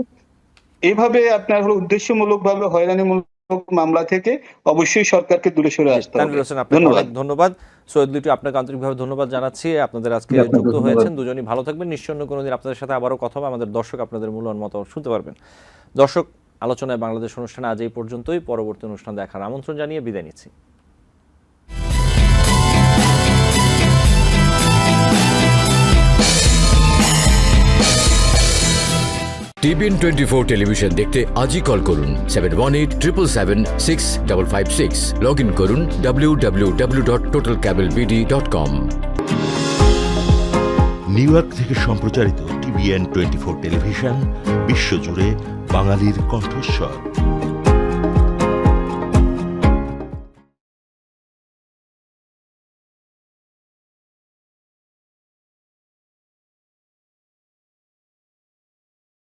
এইভাবে আপনার হলো উদ্দেশ্যমূলক ভাবে হয়রানিমূলক মামলা থেকে অবশ্যই সরকারকে দূরে সরে আসতে হবে। তানভীর হোসেন, আপনাকে অনেক ধন্যবাদ। সৈয়দ লিটু, আপনাকে আন্তরিকভাবে ধন্যবাদ জানাচ্ছি। আপনাদের আজকে যুক্ত হয়েছেন, দুজনই ভালো থাকবেন। নিশ্চয় অন্য কোনোদিন আপনাদের সাথে আবারও কথা হবে, আমাদের দর্শক আপনাদের মূল্যবান মত শুনতে পারবেন। দর্শক, আলোচনায় বাংলাদেশ অনুষ্ঠানে আজ এই পর্যন্তই। পরবর্তী অনুষ্ঠান দেখার আমন্ত্রণ জানিয়ে বিদায় নিচ্ছি। TBN 24 টেলিভিশন দেখতে আজই কল করুন 7187776556। লগ ইন করুন www.totalcablebd.com। নিউ ইয়র্ক থেকে সম্প্রচারিত TBN 24 টেলিভিশন বিশ্বজুড়ে বাঙালির কণ্ঠস্বর।